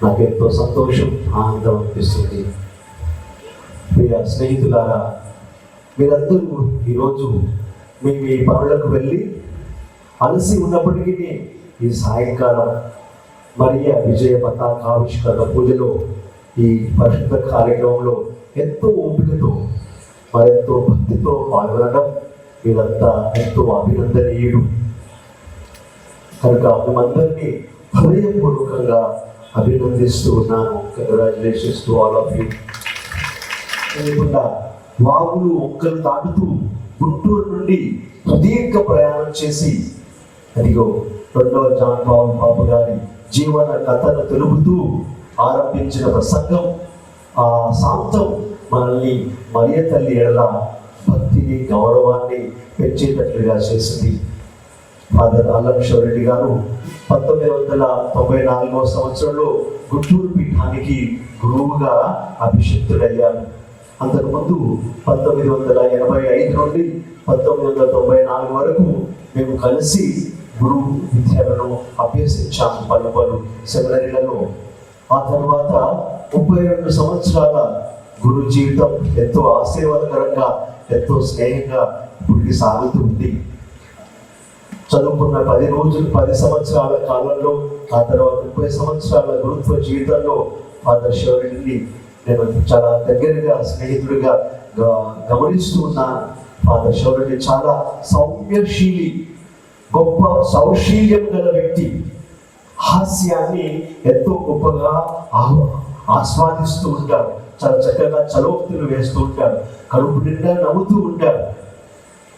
నాకు ఎంతో సంతోషం, ఆనందం అనిపిస్తుంది. ప్రియ స్నేహితులారా, మీరందరూ ఈరోజు మీ మీ పనులకు వెళ్ళి అలసి ఉన్నప్పటికీ ఈ సాయంకాలం మరియా విజయ పతాకావిష్కరణ పూజలో ఈ పరిశుద్ధ కార్యక్రమంలో ఎంతో ఓపికతో మరెంతో భక్తితో పాల్గొనడం మీరంతా ఎంతో అభినందనీయుడు. కనుక మేమందరినీ హృదయపూర్వకంగా అభినందిస్తూ ఉన్నాను. Congratulations to all of you. లేకుండా వాగులు ఒక్కలు దాటుతూ గుంటూరు నుండి సుదీర్ఘ ప్రయాణం చేసి అదిగో 2వ జాన్ పాల్ బాబు గారి జీవన కథను తెలుపుతూ ఆరంభించిన ప్రసంగం, ఆ శాంతం మనల్ని మరియ తల్లి ఎడల భక్తిని గౌరవాన్ని పెంచేటట్లుగా చేసింది. ఫాదర్ అల్లంశ్వరెడ్డి గారు 1994వ సంవత్సరంలో గుంటూరు పీఠానికి గురువుగా అభిషిక్తుడయ్యారు. అంతకుముందు 1985 నుండి 1994 వరకు మేము కలిసి గురువు విద్యలను అభ్యసించాము పలు సెమినరీలలో. ఆ తర్వాత 32 సంవత్సరాల గురు జీవితం ఎంతో ఆశీర్వాదకరంగా, ఎంతో స్నేహంగా ఇప్పటికి సాగుతుంది. చదువుకున్న 10 సంవత్సరాల కాలంలో, ఆ తర్వాత 30 సంవత్సరాల గురుత్వ జీవితంలో ఫాదర్ శివరెడ్డిని నేను చాలా దగ్గరగా స్నేహితుడిగా గమనిస్తూ ఉన్నాను. ఫాదర్ శివరెడ్డి చాలా సౌమ్యశీలి, గొప్ప సౌశీల్యం గల వ్యక్తి. హాస్యాన్ని ఎంతో గొప్పగా ఆస్వాదిస్తూ ఉంటాడు. చాలా చక్కగా చలోక్తులు వేస్తూ ఉంటాడు. కడుపు నిండా నవ్వుతూ ఉంటాడు.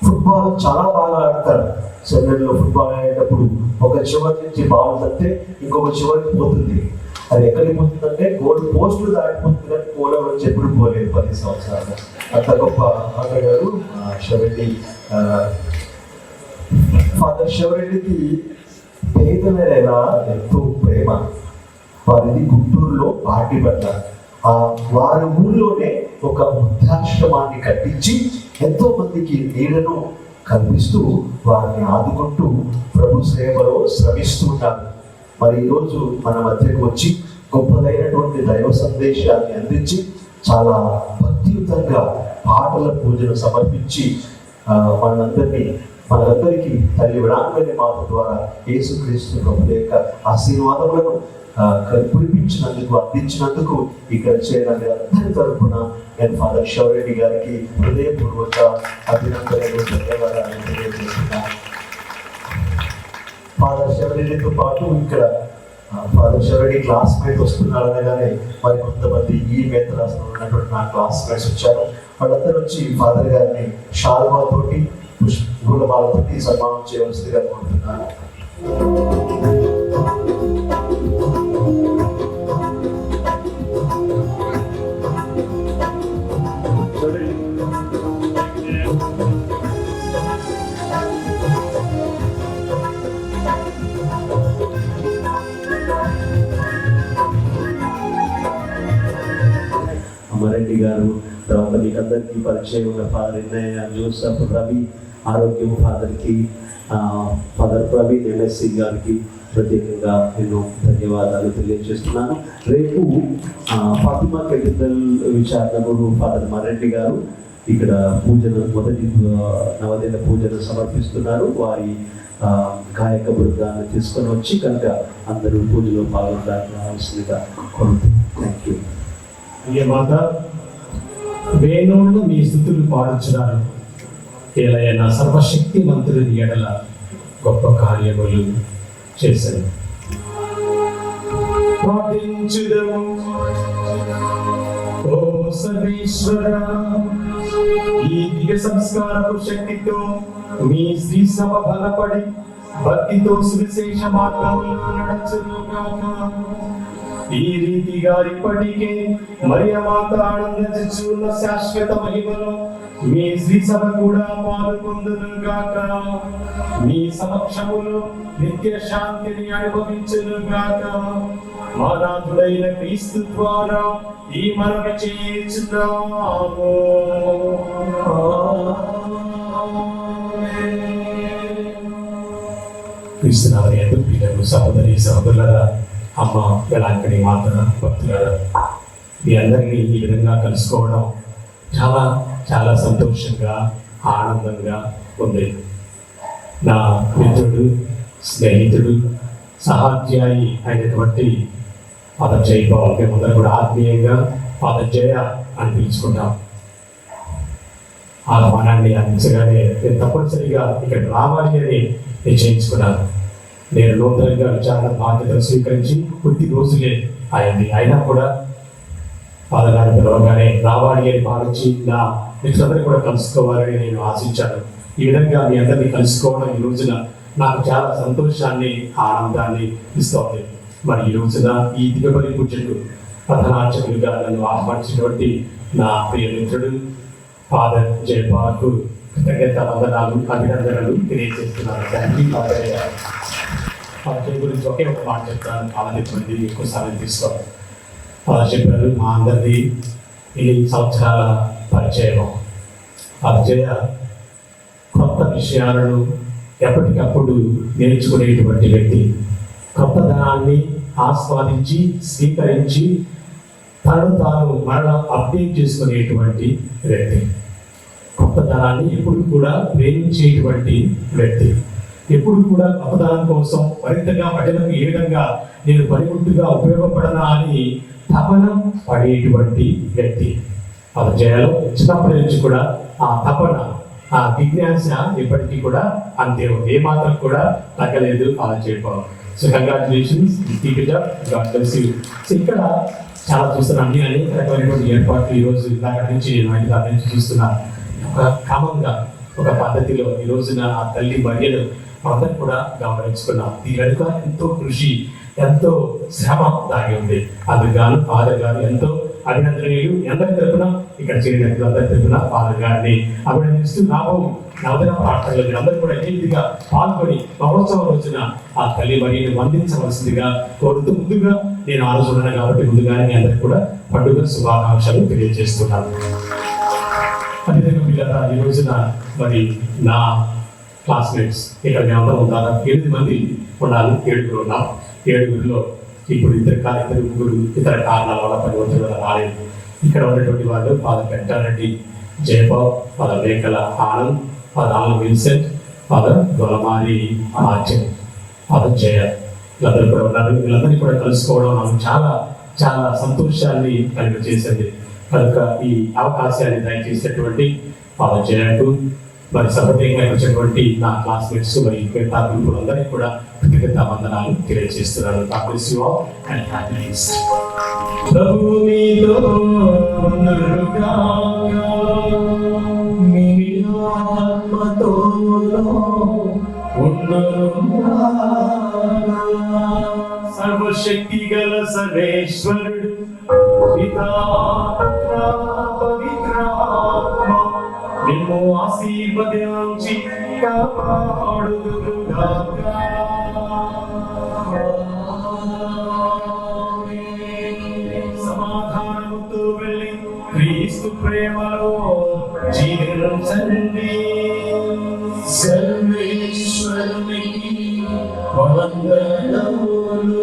ఫుట్బాల్ చాలా బాగా ఆడతాడు. సెమినర్లో ఫుట్బాల్ ఆడేటప్పుడు ఒక చివరి నుంచి బాల్ తప్పితే ఇంకొక చివరికి పోతుంది. అది ఎక్కడికి పోతుందంటే గోల్ పోస్టులు దాటిపోతుంది, కానీ గోల్ వచ్చి ఎప్పుడు పోలేదు 10 సంవత్సరాలు. అంత గొప్ప ఆటగాడు శివరెడ్డి. ఫాదర్ శివరెడ్డికి పేదల ఎంతో ప్రేమ. వారిది గుంటూరులో పాటిపట్ల. వారి ఊళ్ళోనే ఒక వృద్ధాశ్రమాన్ని కట్టించి ఎంతో మందికి నీడను కల్పిస్తూ వారిని ఆదుకుంటూ ప్రభు సేవలో శ్రమిస్తున్నారు. మరి ఈరోజు మన మధ్యకు వచ్చి గొప్పదైనటువంటి దైవ సందేశాన్ని అందించి చాలా భక్తియుతంగా పాటల పూజను సమర్పించి మనందరికీ తల్లి విడాంగని మాత ద్వారా యేసుక్రీస్తు ప్రభు యొక్క ఆశీర్వాదములను కురిపించినందుకు, అందించినందుకు ఇక్కడ చేరిన అందరి తరఫున నేను ఫాదర్ శివరెడ్డి గారికి హృదయపూర్వక అభినందనలు, ధన్యవాదాలు తెలియజేస్తున్నాను. ఫాదర్ శివరెడ్డితో పాటు ఇక్కడ ఫాదర్ శివరెడ్డి క్లాస్మేట్ వస్తున్నారు అనగానే మరి కొంతమంది ఈ మేతరాశిలో ఉన్నటువంటి నా క్లాస్మేట్స్ వచ్చారు. వాళ్ళందరూ వచ్చి ఫాదర్ గారిని షాల్వాతోటి, పూలమాలతోటి సన్మానం చేయవలసిందిగా కోరుతున్నాను. అమ్మారెడ్డి గారు, తర్వాత మీకు అందరికీ పరిచయం ఉన్న ఫాదర్ ఎన్నయ్య, జోసఫ్, రవి ఆరోగ్యం ఫాదర్కి, ఫాదర్ ప్రవీణ్ ఎంఎస్సి గారికి ప్రత్యేకంగా ఎన్నో ధన్యవాదాలు తెలియజేస్తున్నాను. రేపు ఫాతిమా కెథీడ్రల్ విచారణ గురు ఫాదర్ మారెడ్డి గారు ఇక్కడ మొదటి నవదిన పూజను సమర్పిస్తున్నారు. వారి గాయక బృందాన్ని తీసుకొని వచ్చి కనుక అందరూ పూజలో పాల్గొనడానికి రావాల్సిందిగా కోరుతున్నాను. Thank you. మాత వేణువులు మీ స్థుతులు పాడించున్నారు. ఏలైనా సర్వశక్తి మంత్రుని ఎడల గొప్ప కార్యములు చేశారు. ప్రార్థించుదము. ఓ సర్వేశ్వర, ఈ దివ్య సంస్కారపు శక్తితో మీ శ్రీ సభ బలపడి భక్తితో సువిశేష మార్గంలో నడచుగాక. ఈ రీతిగా ఇప్పటికే మరియమాత ఆనందించున్న శాశ్వత మహిమలో మీ శ్రీ సభ కూడా పాల్గొందును గాక. మీ సమక్షములో నిత్య శాంతిని అనుభవించును గాక. మా నాథుడైన క్రీస్తు ద్వారా ఈ మనవి చేయుచున్నాము. క్రీస్తునామమున యందు ప్రియులకు సహోదరి సహోదరులారా, అమ్మ వెలాంకడి మాత భక్తులారా, మీ అందరినీ ఈ విధంగా కలుసుకోవడం చాలా చాలా సంతోషంగా, ఆనందంగా ఉంది. నా మిత్రుడు, స్నేహితుడు, సహాధ్యాయి అయినటువంటి ఫాదర్ జయ పవన్, మేమందరం కూడా ఆత్మీయంగా ఫాదర్ జయ అని పిలుచుకుంటాం. ఆహ్వానాన్ని అందించగానే నేను తప్పనిసరిగా ఇక్కడ రావాలి అని నిశ్చయించుకున్నాను. నేను నూతనంగా విచారణ బాధ్యతలు స్వీకరించి కొద్ది రోజులే అయింది. అయినా కూడా ఫాదర్ గారు పిలవగానే రావాలి అని భావించి నా మిత్రులందరూ కూడా కలుసుకోవాలని నేను ఆశించాను. ఈ విధంగా మీ అందరినీ కలుసుకోవడం ఈ రోజున నాకు చాలా సంతోషాన్ని, ఆనందాన్ని ఇస్తోంది. మరి ఈ రోజున ఈ దిగబడి పూజకు ప్రధానార్చకులుగా నన్ను ఆహ్వానించినటువంటి నా ప్రియ మిత్రుడు ఫాదర్ జయపాలకు కృతజ్ఞత వందనాలు, అభినందనలు తెలియజేస్తున్నాను. థ్యాంక్ ఫాదర్ జయ గురించి ఒకే ఒక మాట చెప్తాను, ఆనందించండి, ఎక్కువ సమయం తీసుకోవాలి. ఫాదర్ చెప్పారు, మా అందరిది 8 సంవత్సరాల పరిచయం. ఫాదర్ జయ కొత్త విషయాలను ఎప్పటికప్పుడు నేర్చుకునేటువంటి వ్యక్తి. కొత్తదనాన్ని ఆస్వాదించి, స్వీకరించి తనను తాను మరలా అప్డేట్ చేసుకునేటువంటి వ్యక్తి. కొత్తదనాన్ని ఎప్పుడు కూడా ప్రేమించేటువంటి వ్యక్తి. ఎప్పుడు కూడా గొప్పతనం కోసం మరింతగా ప్రజలకు ఏ విధంగా నేను పనిముట్టుగా ఉపయోగపడనా అని తపన పడేటువంటి వ్యక్తి. పదజయాలు చిన్నప్పటి నుంచి కూడా ఆ తపన, ఆ జిజ్ఞాస ఎప్పటికీ కూడా అంతే ఉంది, ఏ మాత్రం కూడా తగ్గలేదు అలా చేయడం. So congratulations, keep it up, God bless you. So ఇక్కడ చాలా చూస్తున్నాను, అన్ని అనేక రకమైనటువంటి ఏర్పాట్లు ఈరోజు దాని నుంచి నేను 5 సార్లు నుంచి చూస్తున్నాను. ఒక క్రమంగా ఒక పద్ధతిలో ఈ రోజున ఆ తల్లి మర్యను మనందరం కూడా గమనించుకున్నాం. దీని వెనుక ఎంతో కృషి, ఎంతో శ్రమ దాగి ఉంది. అందుకు ఫాదర్ గారు ఎంతో అభినందనీయులు. అందరి తరఫున ఇక్కడ చేరినట్లు అందరి తరఫున ఫాదర్ గారిని అభినందిస్తూ రాబో నవదన ప్రార్థనలో మీరందరూ కూడా ఎన్నిగా పాల్గొని మహోత్సవం రోజున ఆ తల్లి మర్యను వందించవలసిందిగా కోరుతూ, ముందుగా నేను ఆ రోజు ఉన్నాను కాబట్టి ముందుగానే మీ అందరికీ కూడా పండుగ శుభాకాంక్షలు తెలియజేస్తున్నాను. అదేవిధంగా పిల్లల ఈ రోజున మరి నా క్లాస్మేట్స్ ఇక్కడ మేమందరం ఉంటారు, 8 మంది ఉండాలి, 7గురు ఉన్నాం. 7గురిలో ఇప్పుడు ఇద్దరు ముగ్గురు ఇతర కారణాల వల్ల పరివర్తన వల్ల రాలేదు. ఇక్కడ ఉన్నటువంటి వాళ్ళు father Penta Reddy Jayapal, father Mekala Anand, father Anand Vincent, father Golamari Archan, father Jaya, వీళ్ళందరూ కూడా ఉన్నారు. వీళ్ళందరినీ కూడా కలుసుకోవడం నాకు చాలా చాలా సంతోషాన్ని కలిగజేసింది. కనుక ఈ అవకాశాన్ని దయచేసినటువంటి ఫాదర్ జయకు, మరి సభ్యంగా వచ్చినటువంటి నా క్లాస్మేట్స్, మరి మిగతా గ్రూపులందరికీ కూడా కృతజ్ఞతా వందనాలు తెలియజేస్తున్నాను. God bless you all and happy Easter. ప్రభు మీతో ఉండుగాక, మీ ఆత్మతోను ఉండుగాక. సర్వశక్తి గల సర్వేశ్వరుడు పితా పవిత్రాత్మ నిన్ను ఆశీర్వదించి కాపాడుదురుగాక. సమాధానముతో వెళ్ళి క్రీస్తు ప్రేమలో జీవించండి. సర్వేశ్వరునికి వందనములు.